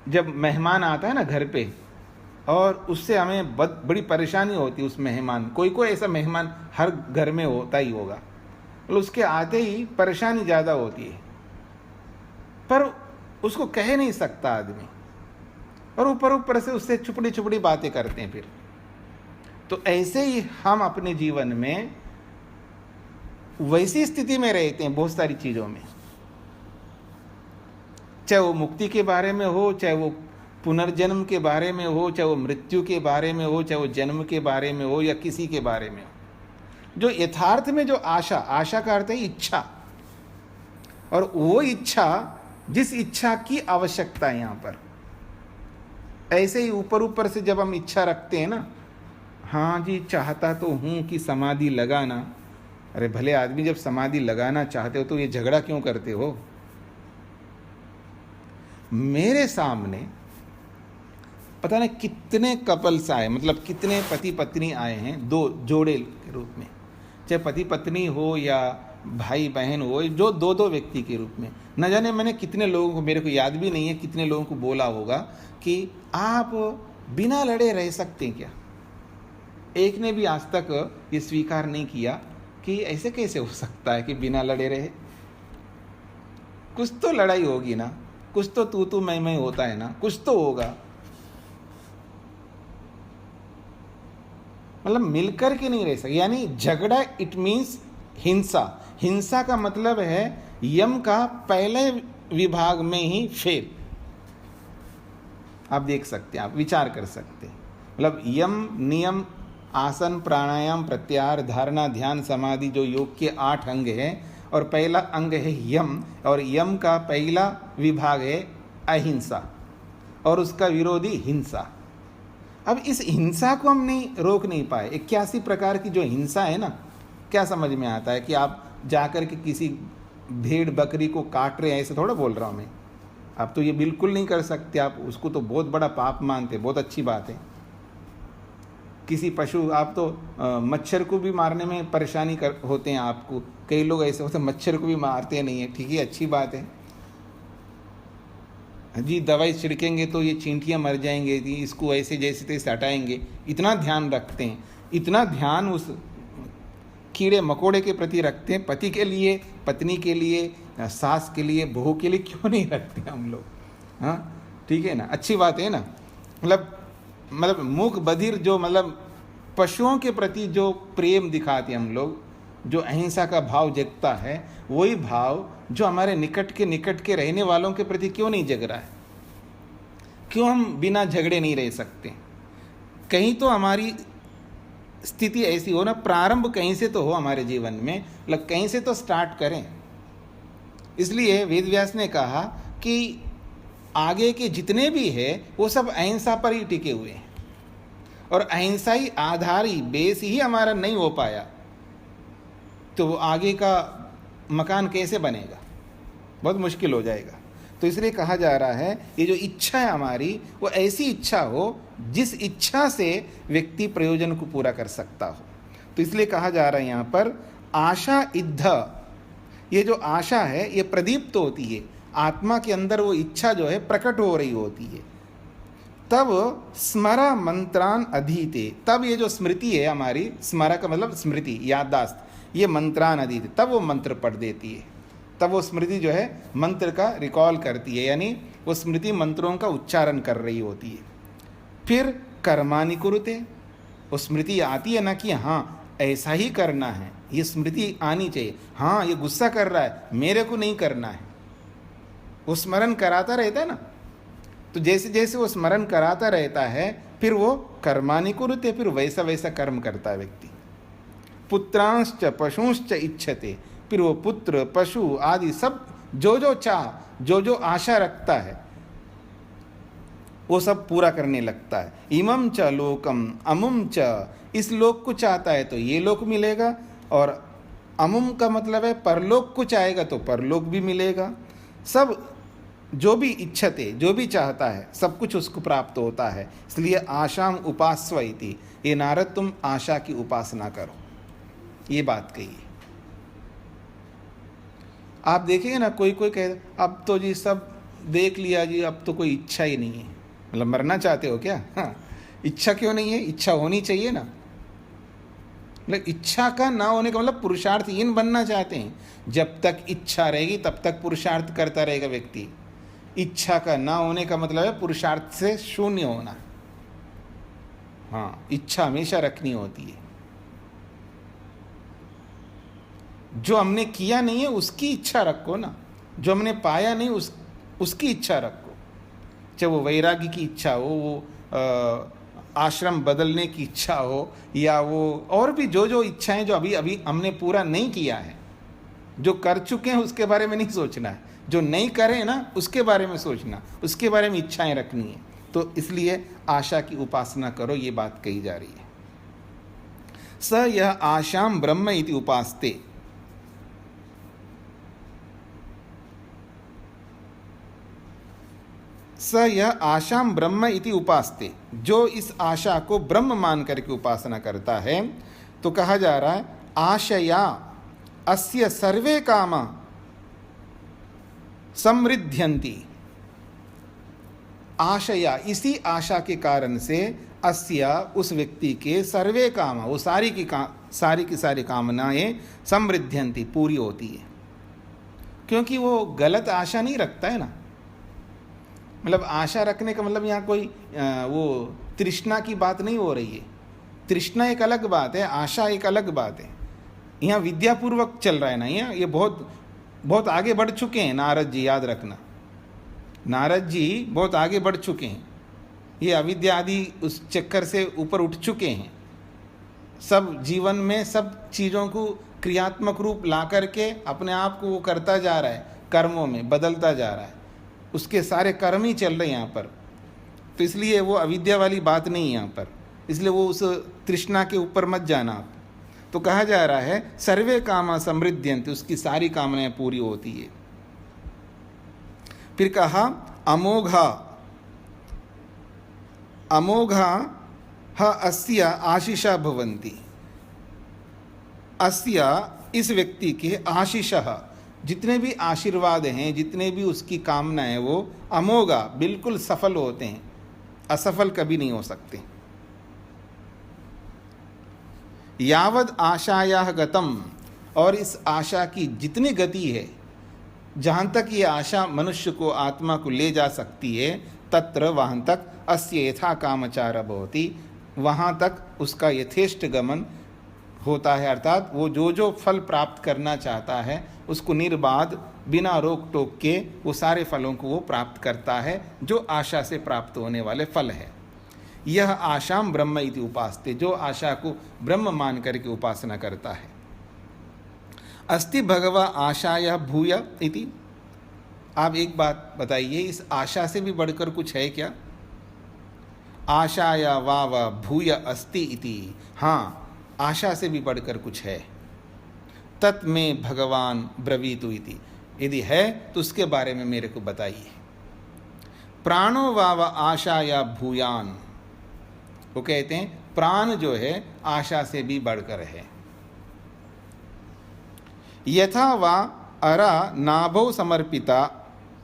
जब मेहमान आता है ना घर पे, और उससे हमें बड़ी परेशानी होती है उस मेहमान, कोई कोई ऐसा मेहमान हर घर में होता ही होगा, तो उसके आते ही परेशानी ज़्यादा होती है, पर उसको कह नहीं सकता आदमी, और ऊपर ऊपर से उससे छुपड़ी छुपड़ी बातें करते हैं। फिर तो ऐसे ही हम अपने जीवन में वैसी स्थिति में रहते हैं बहुत सारी चीज़ों में, चाहे वो मुक्ति के बारे में हो, चाहे वो पुनर्जन्म के बारे में हो, चाहे वो मृत्यु के बारे में हो, चाहे वो जन्म के बारे में हो, या किसी के बारे में हो। जो यथार्थ में जो आशा, आशा का अर्थ है इच्छा, और वो इच्छा, जिस इच्छा की आवश्यकता है यहाँ पर, ऐसे ही ऊपर ऊपर से जब हम इच्छा रखते हैं ना, हाँ जी चाहता तो हूँ कि समाधि लगाना, अरे भले आदमी जब समाधि लगाना चाहते हो तो ये झगड़ा क्यों करते हो? मेरे सामने पता नहीं कितने कपल्स आए, मतलब कितने पति पत्नी आए हैं, दो जोड़े के रूप में, चाहे पति पत्नी हो या भाई बहन हो, जो दो दो व्यक्ति के रूप में। न जाने मैंने कितने लोगों को, मेरे को याद भी नहीं है कितने लोगों को बोला होगा कि आप बिना लड़े रह सकते हैं क्या? एक ने भी आज तक ये स्वीकार नहीं किया कि ऐसे कैसे हो सकता है कि बिना लड़े रहे। कुछ तो लड़ाई होगी ना, कुछ तो तू मैं होता है ना, कुछ तो होगा, मतलब मिलकर के नहीं रह सकते। यानी झगड़ा इट मीन्स हिंसा। हिंसा का मतलब है यम का पहले विभाग में ही फेल। आप देख सकते हैं, आप विचार कर सकते हैं, मतलब यम नियम आसन प्राणायाम प्रत्याहार धारणा ध्यान समाधि जो योग के 8 अंग हैं, और पहला अंग है यम, और यम का पहला विभाग है अहिंसा, और उसका विरोधी हिंसा। अब इस हिंसा को हम नहीं रोक नहीं पाए। 81 प्रकार की जो हिंसा है ना, क्या समझ में आता है कि आप जाकर के किसी भेड़ बकरी को काट रहे हैं, ऐसे थोड़ा बोल रहा हूँ मैं। आप तो ये बिल्कुल नहीं कर सकते, आप उसको तो बहुत बड़ा पाप मानते, बहुत अच्छी बात है। किसी पशु, आप तो मच्छर को भी मारने में परेशानी होते हैं आपको, कई लोग ऐसे होते हैं मच्छर को भी मारते नहीं है, ठीक है, अच्छी बात है जी। दवाई छिड़केंगे तो ये चींटियाँ मर जाएंगे जी, इसको ऐसे जैसे तैसे हटाएंगे, इतना ध्यान रखते हैं, इतना ध्यान उस कीड़े मकोड़े के प्रति रखते हैं। पति के लिए, पत्नी के लिए, सास के लिए, बहू के लिए क्यों नहीं रखते हम लोग? हाँ ठीक है ना, अच्छी बात है ना। मतलब मूक बधिर जो, मतलब पशुओं के प्रति जो प्रेम दिखाते हैं हम लोग, जो अहिंसा का भाव जगता है, वही भाव जो हमारे निकट के रहने वालों के प्रति क्यों नहीं जग रहा है? क्यों हम बिना झगड़े नहीं रह सकते? कहीं तो हमारी स्थिति ऐसी हो ना, प्रारंभ कहीं से तो हो हमारे जीवन में, मतलब कहीं से तो स्टार्ट करें। इसलिए वेदव्यास ने कहा कि आगे के जितने भी है वो सब अहिंसा पर ही टिके हुए हैं, और अहिंसा ही आधारी बेस ही हमारा नहीं हो पाया तो वो आगे का मकान कैसे बनेगा, बहुत मुश्किल हो जाएगा। तो इसलिए कहा जा रहा है ये जो इच्छा है हमारी वो ऐसी इच्छा हो जिस इच्छा से व्यक्ति प्रयोजन को पूरा कर सकता हो। तो इसलिए कहा जा रहा है यहाँ पर आशा इद्ध, ये जो आशा है ये प्रदीप्त होती है, आत्मा के अंदर वो इच्छा जो है प्रकट हो रही होती है। तब स्मरा मंत्रान अधीते, तब ये जो स्मृति है हमारी, स्मरा का मतलब स्मृति याददाश्त, ये मंत्रान अधीते, तब वो मंत्र पढ़ देती है, तब वो स्मृति जो है मंत्र का रिकॉल करती है, यानी वो स्मृति मंत्रों का उच्चारण कर रही होती है। फिर कर्मानि कुरुते, वो स्मृति आती है ना कि हाँ ऐसा ही करना है, ये स्मृति आनी चाहिए, हाँ ये गुस्सा कर रहा है मेरे को नहीं करना है, वो स्मरण कराता रहता है ना। तो जैसे जैसे वो स्मरण कराता रहता है फिर वो कर्मानि कुरुते, फिर वैसा वैसा कर्म करता है व्यक्ति। पुत्रांश्च पशुंश्च इच्छते, फिर वो पुत्र पशु आदि सब जो जो चाह, जो जो आशा रखता है वो सब पूरा करने लगता है। इमं च लोकम अमुम च, इस लोक को चाहता है तो ये लोक मिलेगा, और अमुम का मतलब है परलोक को चाहेगा तो परलोक भी मिलेगा। सब जो भी इच्छते, जो भी चाहता है सब कुछ उसको प्राप्त होता है। इसलिए आशाम उपास्व इति, ये नारद तुम आशा की उपासना करो, ये बात कही है। आप देखेंगे ना कोई कोई कहे अब तो जी सब देख लिया जी, अब तो कोई इच्छा ही नहीं है, मतलब मरना चाहते हो क्या? हाँ, इच्छा क्यों नहीं है? इच्छा होनी चाहिए ना। मतलब इच्छा का ना होने का मतलब पुरुषार्थहीन बनना चाहते हैं। जब तक इच्छा रहेगी तब तक पुरुषार्थ करता रहेगा व्यक्ति। इच्छा का ना होने का मतलब है पुरुषार्थ से शून्य होना। हाँ, इच्छा हमेशा रखनी होती है। जो हमने किया नहीं है उसकी इच्छा रखो ना, जो हमने पाया नहीं उसकी इच्छा रखो। चाहे वो वैराग्य की इच्छा हो, वो आश्रम बदलने की इच्छा हो, या वो और भी जो जो इच्छाएं जो अभी अभी हमने पूरा नहीं किया है। जो कर चुके हैं उसके बारे में नहीं सोचना है, जो नहीं करे ना उसके बारे में सोचना, उसके बारे में इच्छाएं रखनी है। तो इसलिए आशा की उपासना करो, ये बात कही जा रही है। स यह आशाम ब्रह्म इति उपास्ते, स यह आशाम ब्रह्म इति उपास्ते, जो इस आशा को ब्रह्म मान करके उपासना करता है। तो कहा जा रहा है आशया अस्य सर्वे कामा समृद्ध्यन्ति, आशया इसी आशा के कारण से अस्या उस व्यक्ति के सर्वे कामा, वो सारी की सारी कामनाएं समृद्ध्यन्ति पूरी होती है। क्योंकि वो गलत आशा नहीं रखता है ना। मतलब आशा रखने का मतलब यहाँ कोई वो तृष्णा की बात नहीं हो रही है। तृष्णा एक अलग बात है, आशा एक अलग बात है। यहाँ विद्यापूर्वक चल रहा है ना, यहाँ ये बहुत बहुत आगे बढ़ चुके हैं नारद जी, याद रखना। नारद जी बहुत आगे बढ़ चुके हैं, ये अविद्या आदि उस चक्कर से ऊपर उठ चुके हैं। सब जीवन में सब चीज़ों को क्रियात्मक रूप ला करके अपने आप को वो करता जा रहा है, कर्मों में बदलता जा रहा है, उसके सारे कर्म ही चल रहे हैं यहाँ पर। तो इसलिए वो अविद्या वाली बात नहीं है यहाँ पर, इसलिए वो उस तृष्णा के ऊपर मत जाना आप। तो कहा जा रहा है सर्वे कामा समृद्ध्यन्ति, उसकी सारी कामनाएं पूरी होती है। फिर कहा अमोघा अमोघा ह अस्या आशीषा भवन्ति, अस्या इस व्यक्ति के आशीषः, जितने भी आशीर्वाद हैं, जितने भी उसकी कामनाएं, वो अमोघा बिल्कुल सफल होते हैं, असफल कभी नहीं हो सकते। यावद आशाया गतम, और इस आशा की जितनी गति है, जहाँ तक ये आशा मनुष्य को, आत्मा को ले जा सकती है, तत्र वहाँ तक अस्य यथा कामचार भवति, वहाँ तक उसका यथेष्ट गमन होता है। अर्थात वो जो जो फल प्राप्त करना चाहता है उसको निर्बाध बिना रोक टोक के वो सारे फलों को वो प्राप्त करता है, जो आशा से प्राप्त होने वाले फल है। यह आशाम ब्रह्म इति उपास्ते, जो आशा को ब्रह्म मान करके उपासना करता है। अस्ति भगवा आशाया भूय इति, आप एक बात बताइए, इस आशा से भी बढ़कर कुछ है क्या? आशाया वाव भूय अस्ति इति, हाँ आशा से भी बढ़कर कुछ है। तत् में भगवान ब्रवीतु इति, यदि है तो उसके बारे में मेरे को बताइए। प्राणो वाव आशाया भूयान, वो कहते हैं प्राण जो है आशा से भी बढ़कर है। यथा वा अरा नाभौ समर्पिता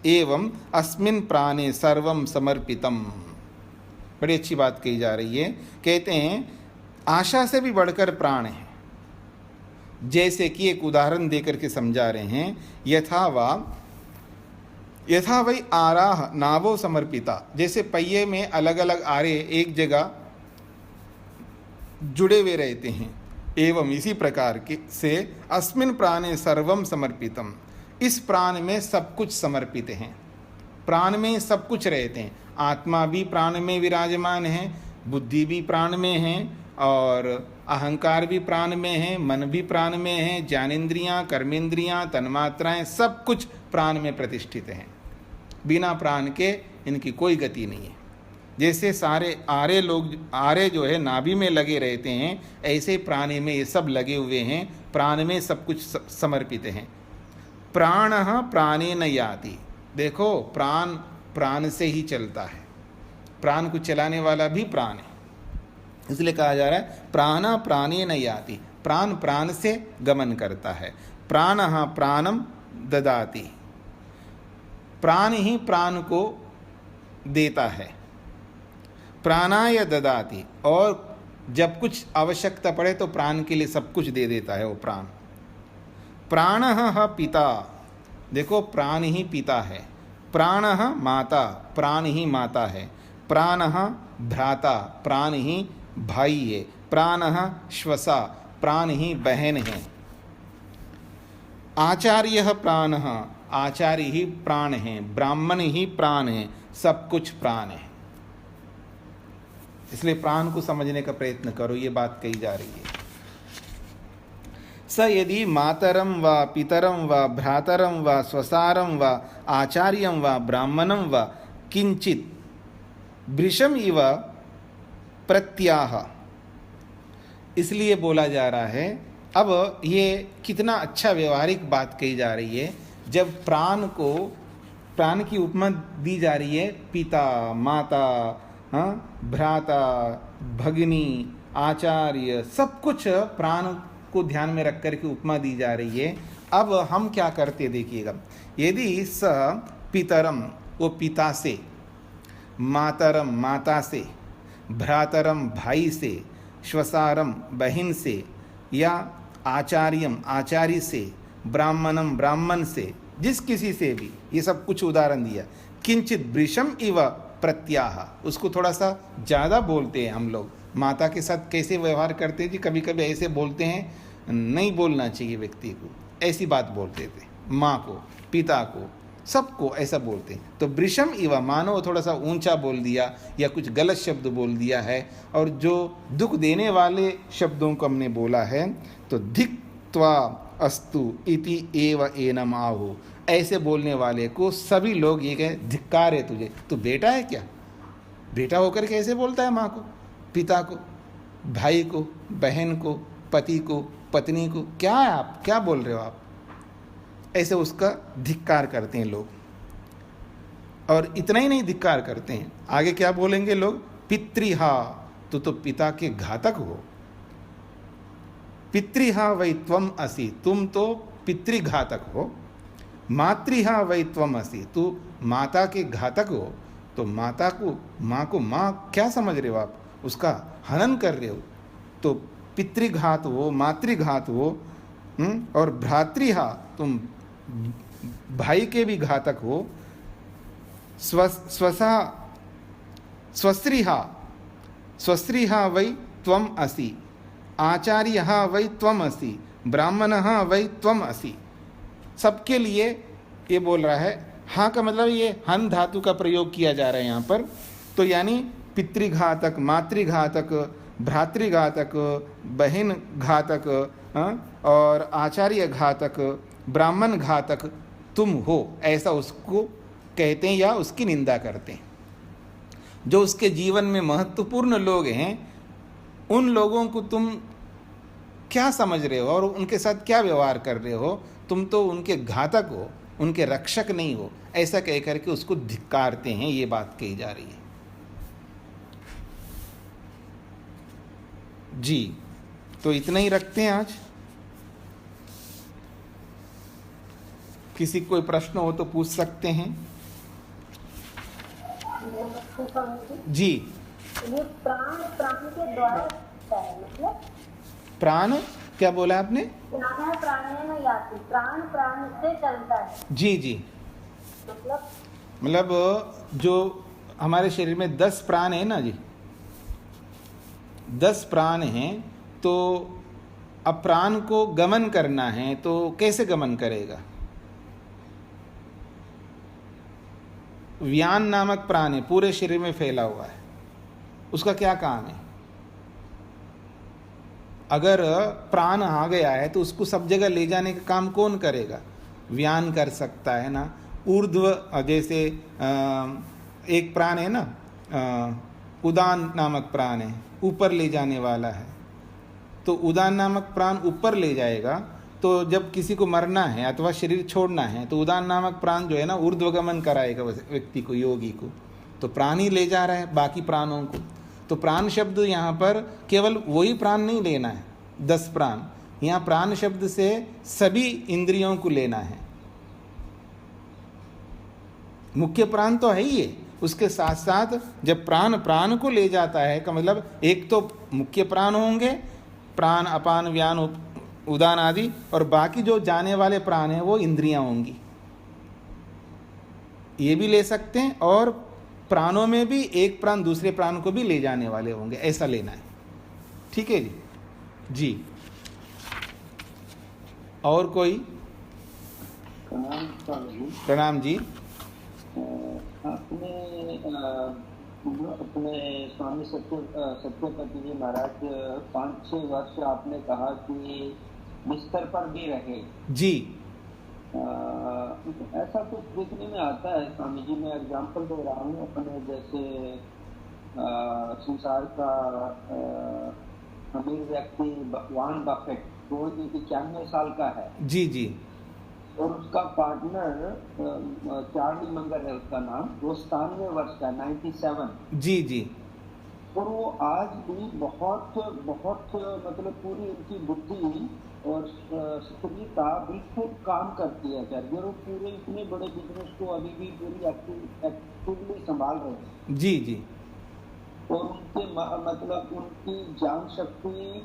एवं अस्मिन् प्राणे सर्वं समर्पितम, बड़ी अच्छी बात कही जा रही है। कहते हैं आशा से भी बढ़कर प्राण है। जैसे कि एक उदाहरण देकर के समझा रहे हैं, यथा वही आराह नावो समर्पिता, जैसे पहिए में अलग अलग आरे एक जगह जुड़े हुए रहते हैं, एवं इसी प्रकार के से अस्मिन् प्राणे सर्वम समर्पितम, इस प्राण में सब कुछ समर्पित हैं। प्राण में सब कुछ रहते हैं, आत्मा भी प्राण में विराजमान है, बुद्धि भी प्राण में है, और अहंकार भी प्राण में है, मन भी प्राण में है, ज्ञानेंद्रियां, कर्मेंद्रियां, तन्मात्राएं सब कुछ प्राण में प्रतिष्ठित हैं। बिना प्राण के इनकी कोई गति नहीं है। जैसे सारे आरे जो है नाभि में लगे रहते हैं, ऐसे प्राणी में ये सब लगे हुए हैं, प्राण में सब कुछ समर्पित हैं। प्राणः प्राणेन याति, देखो प्राण प्राण से ही चलता है, प्राण को चलाने वाला भी प्राण है, इसलिए कहा जा रहा है प्राण प्राणेन याति, प्राण प्राण से गमन करता है। प्राणः प्राणम ददाति, प्राण ही प्राण को देता है। प्राणाय ददाति, और जब कुछ आवश्यकता पड़े तो प्राण के लिए सब कुछ दे देता है वो प्राण। प्राणः पिता, देखो प्राण ही पिता है। प्राणः माता, प्राण ही माता है। प्राणः भ्राता, प्राण ही भाई है। प्राणः श्वसा, प्राण ही बहन है। आचार्यः प्राणः, आचार्य ही प्राण है। ब्राह्मण ही प्राण है, सब कुछ प्राण है। इसलिए प्राण को समझने का प्रयत्न करो, ये बात कही जा रही है। स यदि मातरम व पितरम व भ्रातरम व स्वसारम व आचार्यम व ब्राह्मणम व किंचित वृषम इव प्रत्याह, इसलिए बोला जा रहा है। अब ये कितना अच्छा व्यवहारिक बात कही जा रही है, जब प्राण की उपमा दी जा रही है, पिता, माता, भ्राता, भगिनी, आचार्य, सब कुछ प्राण को ध्यान में रख कर के उपमा दी जा रही है। अब हम क्या करते देखिएगा, यदि स पितरम, वो पिता से, मातरम माता से, भ्रातरम भाई से, श्वसारम बहन से, या आचार्यम आचार्य से, ब्राह्मणम ब्राह्मण से, जिस किसी से भी, ये सब कुछ उदाहरण दिया। किंचित वृषम इव प्रत्याह, उसको थोड़ा सा ज़्यादा बोलते हैं हम लोग। माता के साथ कैसे व्यवहार करते हैं जी, कभी कभी ऐसे बोलते हैं, नहीं बोलना चाहिए व्यक्ति को, ऐसी बात बोलते थे। माँ को, पिता को, सबको ऐसा बोलते हैं। तो वृषम इव, मानो थोड़ा सा ऊंचा बोल दिया या कुछ गलत शब्द बोल दिया है, और जो दुख देने वाले शब्दों को हमने बोला है, तो धिक्त्वा अस्तु इति एव एनम आहु, ऐसे बोलने वाले को सभी लोग ये कहें धिक्कार है तुझे, तू बेटा है क्या? बेटा होकर कैसे बोलता है माँ को, पिता को, भाई को, बहन को, पति को, पत्नी को? क्या है आप, क्या बोल रहे हो आप? ऐसे उसका धिक्कार करते हैं लोग। और इतना ही नहीं धिक्कार करते हैं, आगे क्या बोलेंगे लोग, पितृहा, तो पिता के घातक हो। पितृहा वै त्वम असि, तुम तो पितृघातक हो। मातृहा वै त्वम असि, तू माता के घातक हो। तो माता को, माँ क्या समझ रहे हो आप, उसका हनन कर रहे हो। तो पितृघात हो, मातृघात हो। और भ्रातृहा, तुम भाई के भी घातक हो। स्वस्त्रीहा वै त्वम असि, आचार्यः वै त्वम असि, ब्राह्मणः वै त्वम असि। सबके लिए ये बोल रहा है। हाँ का मतलब ये हन धातु का प्रयोग किया जा रहा है यहाँ पर। तो यानी पितृघातक, मातृघातक, भ्रातृघातक, बहन घातक, और आचार्य घातक, ब्राह्मण घातक तुम हो, ऐसा उसको कहते हैं या उसकी निंदा करते हैं। जो उसके जीवन में महत्वपूर्ण लोग हैं, उन लोगों को तुम क्या समझ रहे हो और उनके साथ क्या व्यवहार कर रहे हो? तुम तो उनके घातक हो, उनके रक्षक नहीं हो, ऐसा कह करके उसको धिक्कारते हैं। ये बात कही जा रही है। जी, तो इतना ही रखते हैं आज। किसी कोई प्रश्न हो तो पूछ सकते हैं। जी, ये प्राण प्राण के द्वारा होता है, मतलब प्राण क्या बोला आपने? प्राण प्राणेन याति, प्राण प्राण से चलता है। जी जी, मतलब जो हमारे शरीर में 10 प्राण है ना जी, 10 प्राण हैं, तो अब प्राण को गमन करना है तो कैसे गमन करेगा? व्यान नामक प्राण है, पूरे शरीर में फैला हुआ है, उसका क्या काम है? अगर प्राण आ गया है तो उसको सब जगह ले जाने का काम कौन करेगा? व्यान कर सकता है ना। ऊर्ध्व, जैसे एक प्राण है ना, उदान नामक प्राण है, ऊपर ले जाने वाला है। तो उदान नामक प्राण ऊपर ले जाएगा, तो जब किसी को मरना है अथवा शरीर छोड़ना है तो उदान नामक प्राण जो है ना ऊर्ध्वगमन कराएगा व्यक्ति को, योगी को। तो प्राण ही ले जा रहा है बाकी प्राणों को। तो प्राण शब्द यहाँ पर केवल वही प्राण नहीं लेना है, 10 प्राण। यहाँ प्राण शब्द से सभी इंद्रियों को लेना है। मुख्य प्राण तो है ही है, उसके साथ साथ जब प्राण प्राण को ले जाता है का मतलब एक तो मुख्य प्राण होंगे, प्राण अपान व्यान उदान आदि, और बाकी जो जाने वाले प्राण हैं वो इंद्रियां होंगी। ये भी ले सकते हैं, और प्राणों में भी एक प्राण दूसरे प्राण को भी ले जाने वाले होंगे, ऐसा लेना है। ठीक है जी। जी, और कोई? प्रणाम जी। आपने अपने स्वामी सत्यपति जी महाराज 5-6 वर्ष आपने कहा कि बिस्तर पर भी रहे। जी, ऐसा कुछ देखने में आता है स्वामी जी। मैं एग्जाम्पल दे रहा हूँ अपने, जैसे संसार का अमीर व्यक्ति वॉरेन बफेट, वो 91 साल का है। जी जी, और उसका पार्टनर चार्ली मंगर है उसका नाम, वो 97 वर्ष का, 97। जी जी, और वो आज भी बहुत बहुत मतलब पूरी उनकी बुद्धि और सक्रियता बिल्कुल काम करती है सर। वो पूरे इतने बड़े बिजनेस को अभी भी पूरी एक्टिवली संभाल रहे हैं। जी जी, और उनके मतलब उनकी जान शक्ति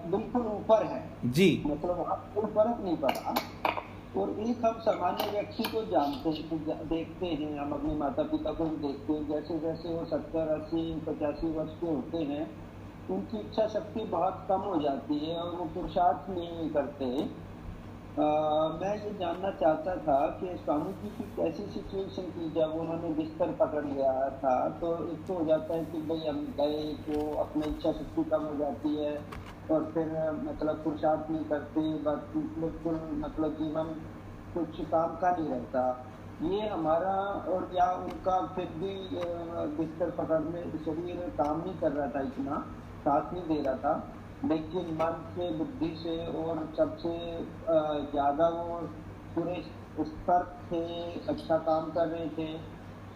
बिल्कुल ऊपर है जी, मतलब आपको फर्क नहीं पड़ा। और एक हम सामान्य व्यक्ति को जानते हैं, देखते हैं, हम अपने माता पिता को भी देखते हैं, जैसे जैसे वो 70, 80, 85 वर्ष के होते हैं, उनकी इच्छा शक्ति बहुत कम हो जाती है और वो पुरुषार्थ नहीं करते। मैं ये जानना चाहता था कि स्वामी जी की कैसी सिचुएशन थी जब उन्होंने बिस्तर पकड़ लिया था। तो एक तो हो जाता है कि भाई हम गए तो अपनी इच्छा शक्ति कम हो जाती है और फिर मतलब पुरुषार्थ नहीं करते, बस बिल्कुल मतलब जीवन कुछ काम का नहीं रहता। ये हमारा, और या उनका फिर भी बिस्तर पकड़ने शरीर काम नहीं कर रहा था, इतना साथ नहीं दे रहा था, लेकिन मन से बुद्धि से और सबसे ज़्यादा वो पूरे स्तर थे, अच्छा काम कर रहे थे।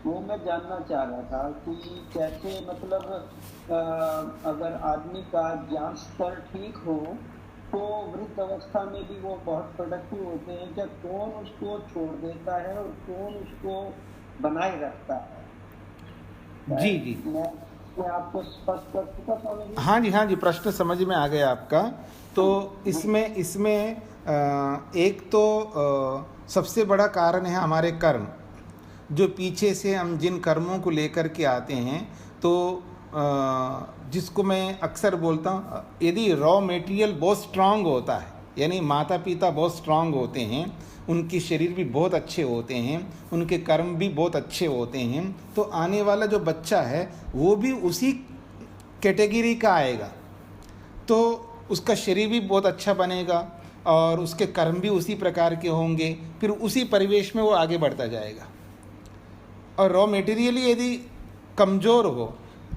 वो मैं जानना चाह रहा था कि कैसे मतलब अगर आदमी का ज्ञान स्तर ठीक हो तो वृद्ध अवस्था में भी वो बहुत प्रोडक्टिव होते हैं, क्या कौन उसको छोड़ देता है और कौन उसको बनाए रखता है? जी जी, मैं आपको स्पष्ट कर चुका था। हाँ जी, हाँ जी, प्रश्न समझ में आ गया आपका। तो इसमें एक तो सबसे बड़ा कारण है हमारे कर्म, जो पीछे से हम जिन कर्मों को लेकर के आते हैं। तो जिसको मैं अक्सर बोलता हूँ, यदि रॉ मटेरियल बहुत स्ट्रांग होता है, यानी माता पिता बहुत स्ट्रांग होते हैं, उनके शरीर भी बहुत अच्छे होते हैं, उनके कर्म भी बहुत अच्छे होते हैं, तो आने वाला जो बच्चा है वो भी उसी कैटेगरी का आएगा। तो उसका शरीर भी बहुत अच्छा बनेगा और उसके कर्म भी उसी प्रकार के होंगे, फिर उसी परिवेश में वो आगे बढ़ता जाएगा। और रॉ मेटेरियली यदि कमज़ोर हो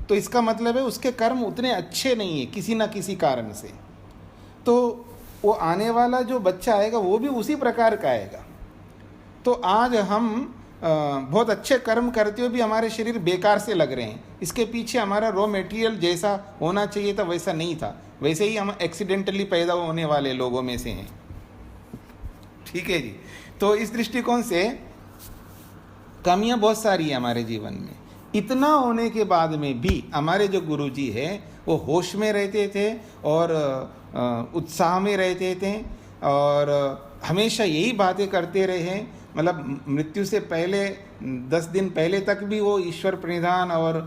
तो इसका मतलब है उसके कर्म उतने अच्छे नहीं है किसी ना किसी कारण से, तो वो आने वाला जो बच्चा आएगा वो भी उसी प्रकार का आएगा। तो आज हम बहुत अच्छे कर्म करते हुए भी हमारे शरीर बेकार से लग रहे हैं, इसके पीछे हमारा रॉ मटेरियल जैसा होना चाहिए था वैसा नहीं था, वैसे ही हम एक्सीडेंटली पैदा होने वाले लोगों में से हैं। ठीक है जी। तो इस दृष्टिकोण से कमियां बहुत सारी है हमारे जीवन में। इतना होने के बाद में भी हमारे जो गुरुजी है वो होश में रहते थे और उत्साह में रहते थे और हमेशा यही बातें करते रहे हैं। मतलब मृत्यु से पहले 10 दिन पहले तक भी वो ईश्वर प्रणिधान और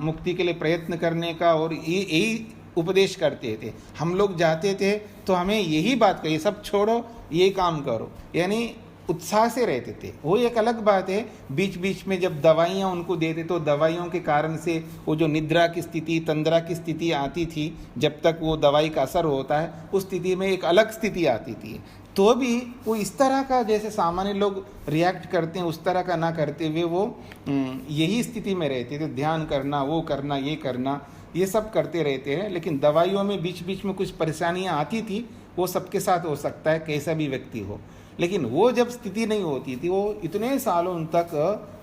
मुक्ति के लिए प्रयत्न करने का और यही उपदेश करते थे। हम लोग जाते थे तो हमें यही बात कही, सब छोड़ो ये काम करो, यानी उत्साह से रहते थे। वो एक अलग बात है, बीच बीच में जब दवाइयाँ उनको देते तो दवाइयों के कारण से वो जो निद्रा की स्थिति, तंद्रा की स्थिति आती थी, जब तक वो दवाई का असर होता है उस स्थिति में एक अलग स्थिति आती थी। तो भी वो इस तरह का जैसे सामान्य लोग रिएक्ट करते हैं उस तरह का ना करते हुए वो यही स्थिति में रहते थे, ध्यान करना, वो करना, ये करना, ये सब करते रहते हैं। लेकिन दवाइयों में बीच बीच में कुछ परेशानियाँ आती थी, वो सबके साथ हो सकता है, कैसा भी व्यक्ति हो। लेकिन वो जब स्थिति नहीं होती थी, वो इतने सालों तक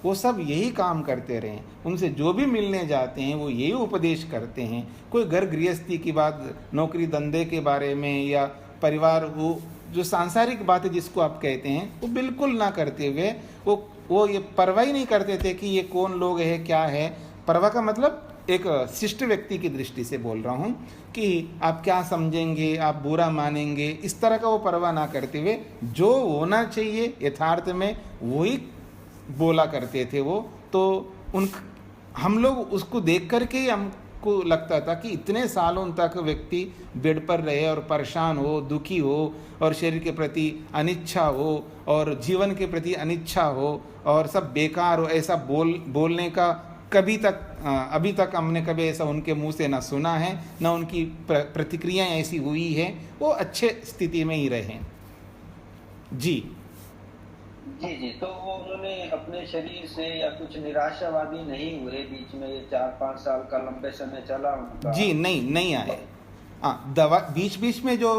वो सब यही काम करते रहे। उनसे जो भी मिलने जाते हैं वो यही उपदेश करते हैं। कोई घर गृहस्थी की बात, नौकरी धंधे के बारे में या परिवार, वो जो सांसारिक बातें जिसको आप कहते हैं, वो बिल्कुल ना करते हुए वो ये परवाह ही नहीं करते थे कि ये कौन लोग है, क्या है। परवाह का मतलब एक शिष्ट व्यक्ति की दृष्टि से बोल रहा हूँ कि आप क्या समझेंगे, आप बुरा मानेंगे, इस तरह का वो परवाह ना करते हुए जो होना चाहिए यथार्थ में वही बोला करते थे वो। तो हम लोग उसको देख करके ही हमको लगता था कि इतने सालों तक व्यक्ति बेड पर रहे और परेशान हो, दुखी हो और शरीर के प्रति अनिच्छा हो और जीवन के प्रति अनिच्छा हो और सब बेकार हो, ऐसा बोलने का अभी तक हमने कभी ऐसा उनके मुंह से ना सुना है, ना उनकी प्रतिक्रियाएं ऐसी हुई है। वो अच्छे स्थिति में ही रहे। जी जी जी। तो वो उन्होंने अपने शरीर से या कुछ निराशावादी नहीं हुए बीच में, ये 4-5 साल का लंबे समय चला उनका? जी नहीं आए। दवा बीच बीच में जो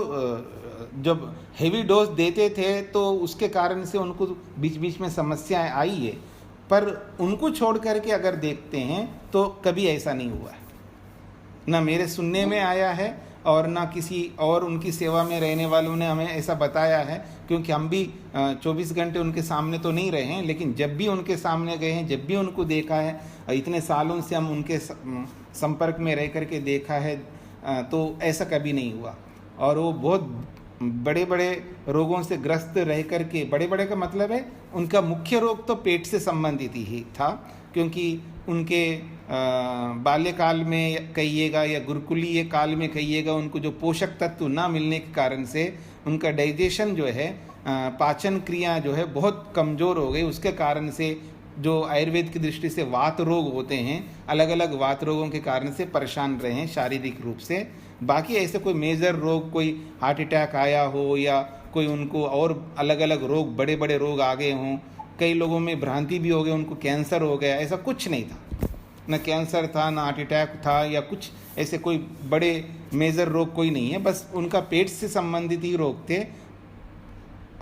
जब हेवी डोज देते थे तो उसके कारण से उनको बीच बीच में समस्याएं आई है, पर उनको छोड़ करके अगर देखते हैं तो कभी ऐसा नहीं हुआ है। ना मेरे सुनने में आया है और ना किसी और उनकी सेवा में रहने वालों ने हमें ऐसा बताया है, क्योंकि हम भी 24 घंटे उनके सामने तो नहीं रहे हैं, लेकिन जब भी उनके सामने गए हैं, जब भी उनको देखा है, इतने सालों से हम उनके संपर्क में रह करके देखा है, तो ऐसा कभी नहीं हुआ। और वो बहुत बड़े बड़े रोगों से ग्रस्त रह करके, बड़े बड़े का मतलब है उनका मुख्य रोग तो पेट से संबंधित ही था, क्योंकि उनके बाल्यकाल में कहिएगा या गुरुकुलीय काल में कहिएगा, उनको जो पोषक तत्व ना मिलने के कारण से उनका डाइजेशन जो है, पाचन क्रिया जो है बहुत कमज़ोर हो गई। उसके कारण से जो आयुर्वेद की दृष्टि से वात रोग होते हैं, अलग अलग वात रोगों के कारण से परेशान रहे हैं शारीरिक रूप से। बाकी ऐसे कोई मेजर रोग, कोई हार्ट अटैक आया हो या कोई उनको और अलग अलग रोग, बड़े बड़े रोग आ गए हों, कई लोगों में भ्रांति भी हो गई, उनको कैंसर हो गया, ऐसा कुछ नहीं था। न कैंसर था, न हार्ट अटैक था, या कुछ ऐसे कोई बड़े मेजर रोग कोई नहीं है। बस उनका पेट से संबंधित ही रोग थे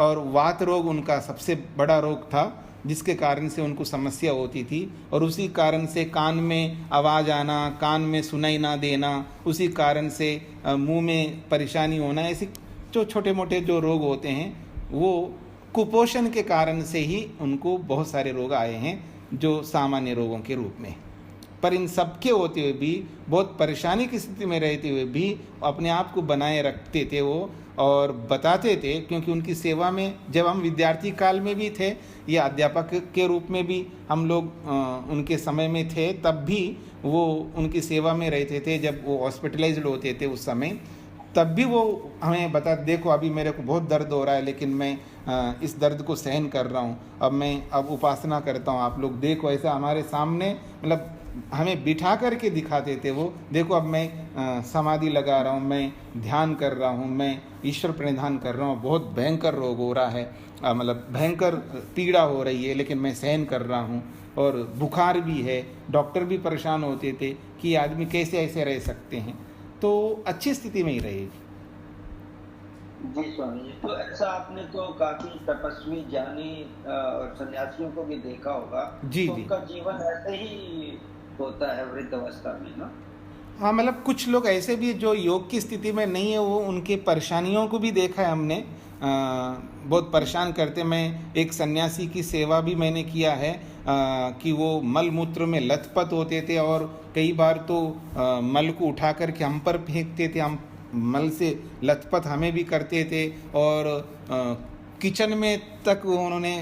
और वात रोग उनका सबसे बड़ा रोग था, जिसके कारण से उनको समस्या होती थी। और उसी कारण से कान में आवाज़ आना, कान में सुनाई ना देना, उसी कारण से मुंह में परेशानी होना, ऐसे जो छोटे मोटे जो रोग होते हैं वो कुपोषण के कारण से ही उनको बहुत सारे रोग आए हैं, जो सामान्य रोगों के रूप में। पर इन सब के होते हुए भी, बहुत परेशानी की स्थिति में रहते हुए भी अपने आप को बनाए रखते थे वो और बताते थे। क्योंकि उनकी सेवा में जब हम विद्यार्थी काल में भी थे या अध्यापक के रूप में भी हम लोग उनके समय में थे, तब भी वो उनकी सेवा में रहते थे। जब वो हॉस्पिटलाइज्ड होते थे उस समय, तब भी वो हमें बता, देखो अभी मेरे को बहुत दर्द हो रहा है, लेकिन मैं इस दर्द को सहन कर रहा हूँ, अब मैं उपासना करता हूँ, आप लोग देखो। ऐसा हमारे सामने, मतलब हमें बिठा करके दिखाते थे वो, देखो अब मैं समाधि लगा रहा हूँ, मैं ध्यान कर रहा हूँ, मैं ईश्वर प्रणिधान कर रहा हूँ, बहुत भयंकर रोग हो रहा है, मतलब भयंकर पीड़ा हो रही है, लेकिन मैं सहन कर रहा हूँ, और बुखार भी है, डॉक्टर भी परेशान होते थे कि आदमी कैसे ऐसे रह सकते हैं, तो अच्छी स्थिति में ही रहेगी। जी स्वामी जी, तो ऐसा आपने तो काफी तपस्वी ज्ञानी और सन्यासियों को भी देखा होगा। जी तो जी। उनका जीवन ऐसे ही होता है वृद्ध अवस्था में ना। हाँ, मतलब कुछ लोग ऐसे भी जो योग की स्थिति में नहीं है, वो उनके परेशानियों को भी देखा है हमने। बहुत परेशान करते, मैं एक सन्यासी की सेवा भी मैंने किया है, कि वो मल मूत्र में लथपथ होते थे और कई बार तो मल को उठा करके हम पर फेंकते थे, हम मल से लथपथ हमें भी करते थे, और किचन में तक उन्होंने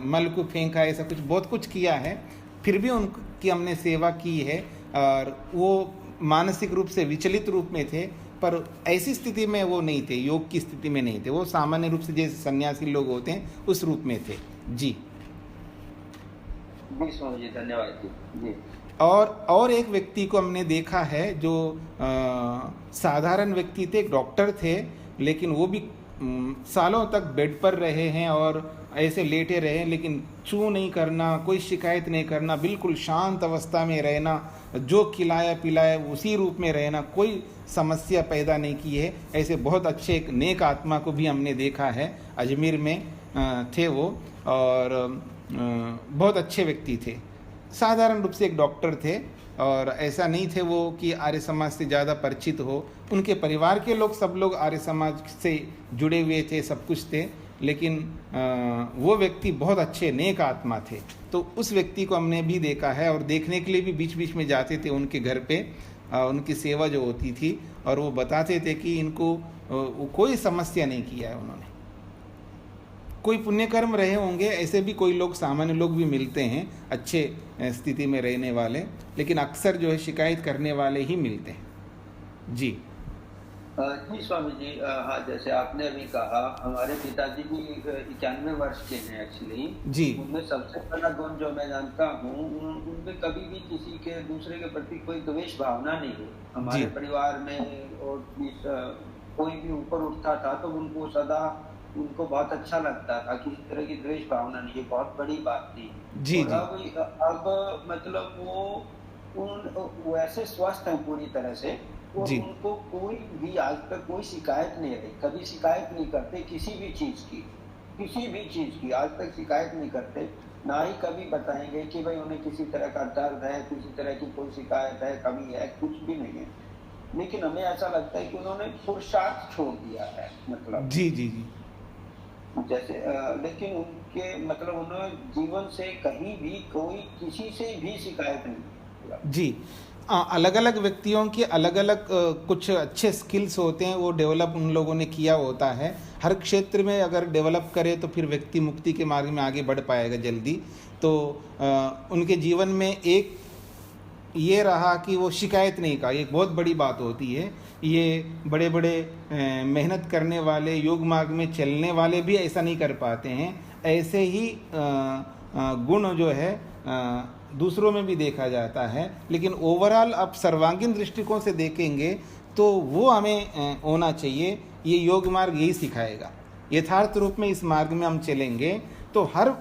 मल को फेंका, ऐसा कुछ बहुत कुछ किया है, फिर भी उनकी हमने सेवा की है। और वो मानसिक रूप से विचलित रूप में थे, पर ऐसी स्थिति में वो नहीं थे, योग की स्थिति में नहीं थे, वो सामान्य रूप से जैसे सन्यासी लोग होते हैं उस रूप में थे। जी जी स्वामी जी, धन्यवाद जी। जी और एक व्यक्ति को हमने देखा है जो साधारण व्यक्ति थे, एक डॉक्टर थे, लेकिन वो भी सालों तक बेड पर रहे हैं और ऐसे लेटे रहे, लेकिन चू नहीं करना, कोई शिकायत नहीं करना, बिल्कुल शांत अवस्था में रहना, जो खिलाया पिलाया उसी रूप में रहना, कोई समस्या पैदा नहीं की है। ऐसे बहुत अच्छे एक नेक आत्मा को भी हमने देखा है, अजमेर में थे वो, और बहुत अच्छे व्यक्ति थे, साधारण रूप से एक डॉक्टर थे, और ऐसा नहीं थे वो कि आर्य समाज से ज़्यादा परिचित हो। उनके परिवार के लोग सब लोग आर्य समाज से जुड़े हुए थे, सब कुछ थे, लेकिन वो व्यक्ति बहुत अच्छे नेक आत्मा थे। तो उस व्यक्ति को हमने भी देखा है, और देखने के लिए भी बीच बीच में जाते थे उनके घर पे, उनकी सेवा जो होती थी, और वो बताते थे कि इनको कोई समस्या नहीं किया है उन्होंने। कोई पुण्य कर्म रहे होंगे, ऐसे भी कोई लोग, सामान्य लोग भी मिलते हैं अच्छे स्थिति में रहने वाले, लेकिन अक्सर जो है शिकायत करने वाले ही मिलते हैं। जी जी स्वामी जी, हाँ जैसे आपने अभी कहा, हमारे पिताजी भी 91 वर्ष के हैं एक्चुअली जी। उनमें सबसे बड़ा गुण जो मैं जानता हूँ, उनमें कभी भी किसी के दूसरे के प्रति कोई द्वेष भावना नहीं है। हमारे परिवार में और कोई भी ऊपर उठता था तो उनको सदा, उनको बहुत अच्छा लगता था, किसी तरह की द्वेष भावना नहीं, ये बहुत बड़ी बात थी। जी जी। अब मतलब वो ऐसे स्वस्थ हैं पूरी तरह से, और उनको कोई भी आज तक कोई शिकायत नहीं रही, कभी शिकायत नहीं करते किसी भी चीज की, आज तक शिकायत नहीं करते, ना ही कभी बताएंगे कि भाई उन्हें किसी तरह का दर्द है, किसी तरह की कोई शिकायत है, कमी है, कुछ भी नहीं है। लेकिन हमें ऐसा लगता है कि उन्होंने पुरुषार्थ छोड़ दिया है, मतलब जी जी जी जैसे लेकिन उनके मतलब उन्होंने जीवन से कहीं भी कोई किसी से भी शिकायत नहीं। जी, अलग अलग व्यक्तियों के अलग अलग कुछ अच्छे स्किल्स होते हैं, वो डेवलप उन लोगों ने किया होता है। हर क्षेत्र में अगर डेवलप करे तो फिर व्यक्ति मुक्ति के मार्ग में आगे बढ़ पाएगा जल्दी। तो उनके जीवन में एक ये रहा कि वो शिकायत नहीं का, एक बहुत बड़ी बात होती है। ये बड़े बड़े मेहनत करने वाले, योग मार्ग में चलने वाले भी ऐसा नहीं कर पाते हैं। ऐसे ही गुण जो है दूसरों में भी देखा जाता है, लेकिन ओवरऑल आप सर्वांगीण दृष्टिकोण से देखेंगे तो वो हमें होना चाहिए। ये योग मार्ग यही सिखाएगा। यथार्थ रूप में इस मार्ग में हम चलेंगे तो हर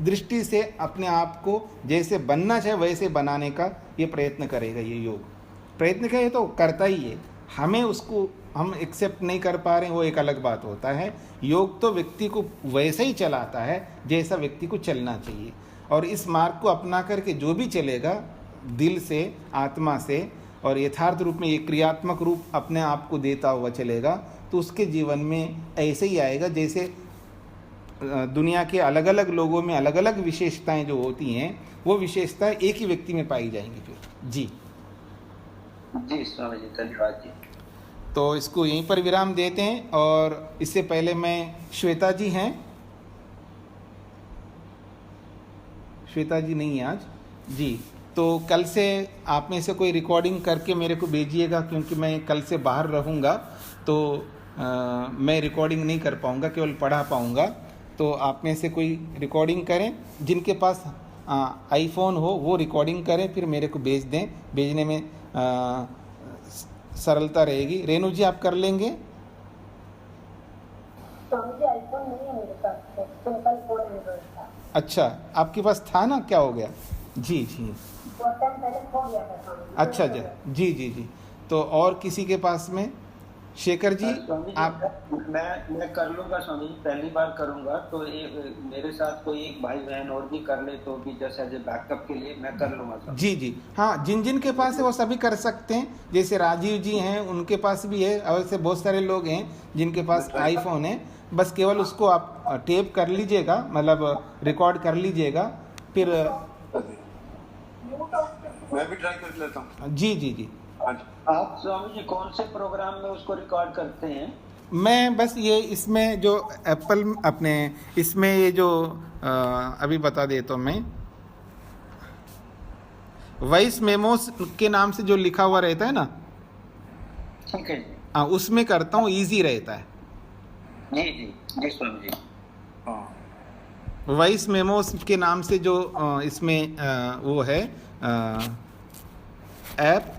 दृष्टि से अपने आप को जैसे बनना चाहे वैसे बनाने का ये प्रयत्न करेगा। ये योग प्रयत्न का ये तो करता ही है, हमें उसको हम एक्सेप्ट नहीं कर पा रहे हैं, वो एक अलग बात होता है। योग तो व्यक्ति को वैसे ही चलाता है जैसा व्यक्ति को चलना चाहिए, और इस मार्ग को अपना करके जो भी चलेगा दिल से, आत्मा से, और यथार्थ रूप में ये क्रियात्मक रूप अपने आप को देता हुआ चलेगा, तो उसके जीवन में ऐसे ही आएगा जैसे दुनिया के अलग अलग लोगों में अलग अलग विशेषताएं जो होती हैं, वो विशेषताएं एक ही व्यक्ति में पाई जाएंगी फिर। जी जी स्वामी जी, धन्यवाद जी। तो इसको यहीं पर विराम देते हैं, और इससे पहले मैं, श्वेता जी हैं, श्वेता जी नहीं है आज जी, तो कल से आप में से कोई रिकॉर्डिंग करके मेरे को भेजिएगा, क्योंकि मैं कल से बाहर रहूँगा, तो मैं रिकॉर्डिंग नहीं कर पाऊँगा, केवल पढ़ा पाऊँगा। तो आप में से कोई रिकॉर्डिंग करें, जिनके पास आईफोन हो वो रिकॉर्डिंग करें, फिर मेरे को भेज दें, भेजने में सरलता रहेगी। रेणु जी आप कर लेंगे? स्वामी जी आईफोन नहीं है मेरे पास, तो सिंपल फोन एंड्रॉइड था। अच्छा, आपके पास था ना, क्या हो गया? जी जी, बहुत टाइम पहले खो गया था स्वामी जी। अच्छा जी जी जी। तो और किसी के पास में? शेखर जी स्वामी जी, आप? मैं कर लूंगा स्वामी जी, पहली बार करूंगा, तो मेरे साथ कोई एक भाई बहन और भी कर ले तो भी जैसे एज बैकअप के लिए मैं कर लूंगा स्वामी जी जी, हाँ, जिन जिन के पास है वो सभी कर सकते हैं। जैसे राजीव जी हैं, उनके पास भी है, और ऐसे बहुत सारे लोग हैं जिनके पास आईफोन है। बस केवल उसको आप टेप कर लीजिएगा, मतलब रिकॉर्ड कर लीजिएगा, फिर मैं भी ट्राई कर लेता हूँ। जी जी जी। आप स्वामी जी कौन से प्रोग्राम में उसको रिकॉर्ड करते हैं? मैं बस ये इसमें जो एप्पल अपने इसमें ये जो अभी बता देता हूँ मैं, वॉइस मेमोस के नाम से जो लिखा हुआ रहता है ना, ठीक है जी। हाँ, उसमें करता हूँ, इजी रहता है। जी जी जी स्वामी जी। हाँ, वॉइस मेमोस के नाम से जो इसमें वो है ऐप,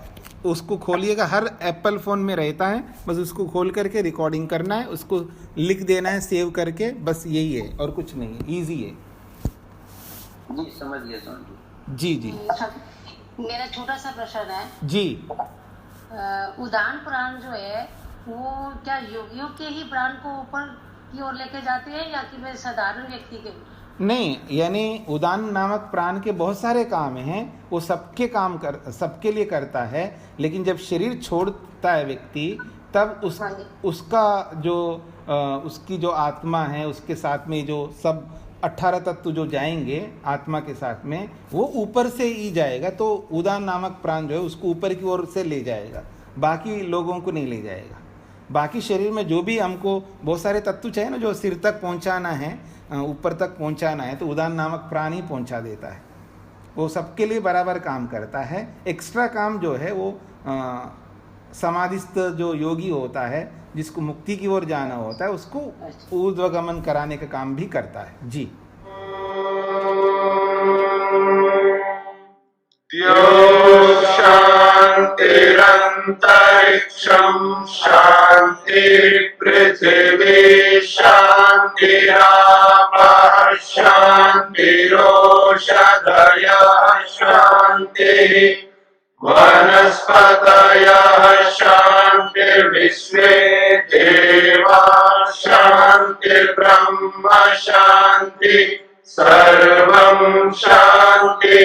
उसको खोलिएगा, हर एप्पल फ़ोन में रहता है। बस उसको खोल करके रिकॉर्डिंग करना है, उसको लिख देना है सेव करके, बस यही है और कुछ नहीं है, इजी है। जी समझ गया स्वामी जी जी मेरा छोटा सा प्रश्न है, जी। उदान पुराण जो है वो क्या योगियों के ही प्राण को ऊपर की ओर लेके जाते हैं या कि वे साधारण व्यक्ति के? नहीं, यानी उदान नामक प्राण के बहुत सारे काम हैं, वो सबके काम कर सबके लिए करता है, लेकिन जब शरीर छोड़ता है व्यक्ति तब उसका जो उसकी जो आत्मा है, उसके साथ में जो सब 18 तत्व जो जाएंगे आत्मा के साथ में, वो ऊपर से ही जाएगा। तो उदान नामक प्राण जो है उसको ऊपर की ओर से ले जाएगा, बाकी लोगों को नहीं ले जाएगा। बाकी शरीर में जो भी हमको बहुत सारे तत्व चाहिए ना, जो सिर तक पहुंचाना है, ऊपर तक पहुंचाना है, तो उदान नामक प्राण ही पहुंचा देता है। वो सबके लिए बराबर काम करता है। एक्स्ट्रा काम जो है वो समाधिस्थ जो योगी होता है, जिसको मुक्ति की ओर जाना होता है, उसको ऊर्ध्वगमन कराने का काम भी करता है। जी। शान्तिरन्तरिक्षं शान्तिः पृथिवी शान्तिरापः शान्तिरोषधयः शान्तिः वनस्पतयः शान्तिर्विश्वे देवाः शान्तिर्ब्रह्म शान्तिः सर्वं शान्ति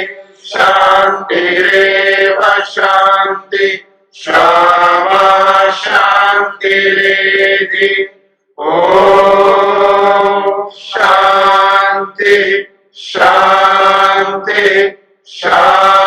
शान्तिरेव शान्ति क्षमा शान्तिरेधि ॐ शान्ति शान्ति शान्ति।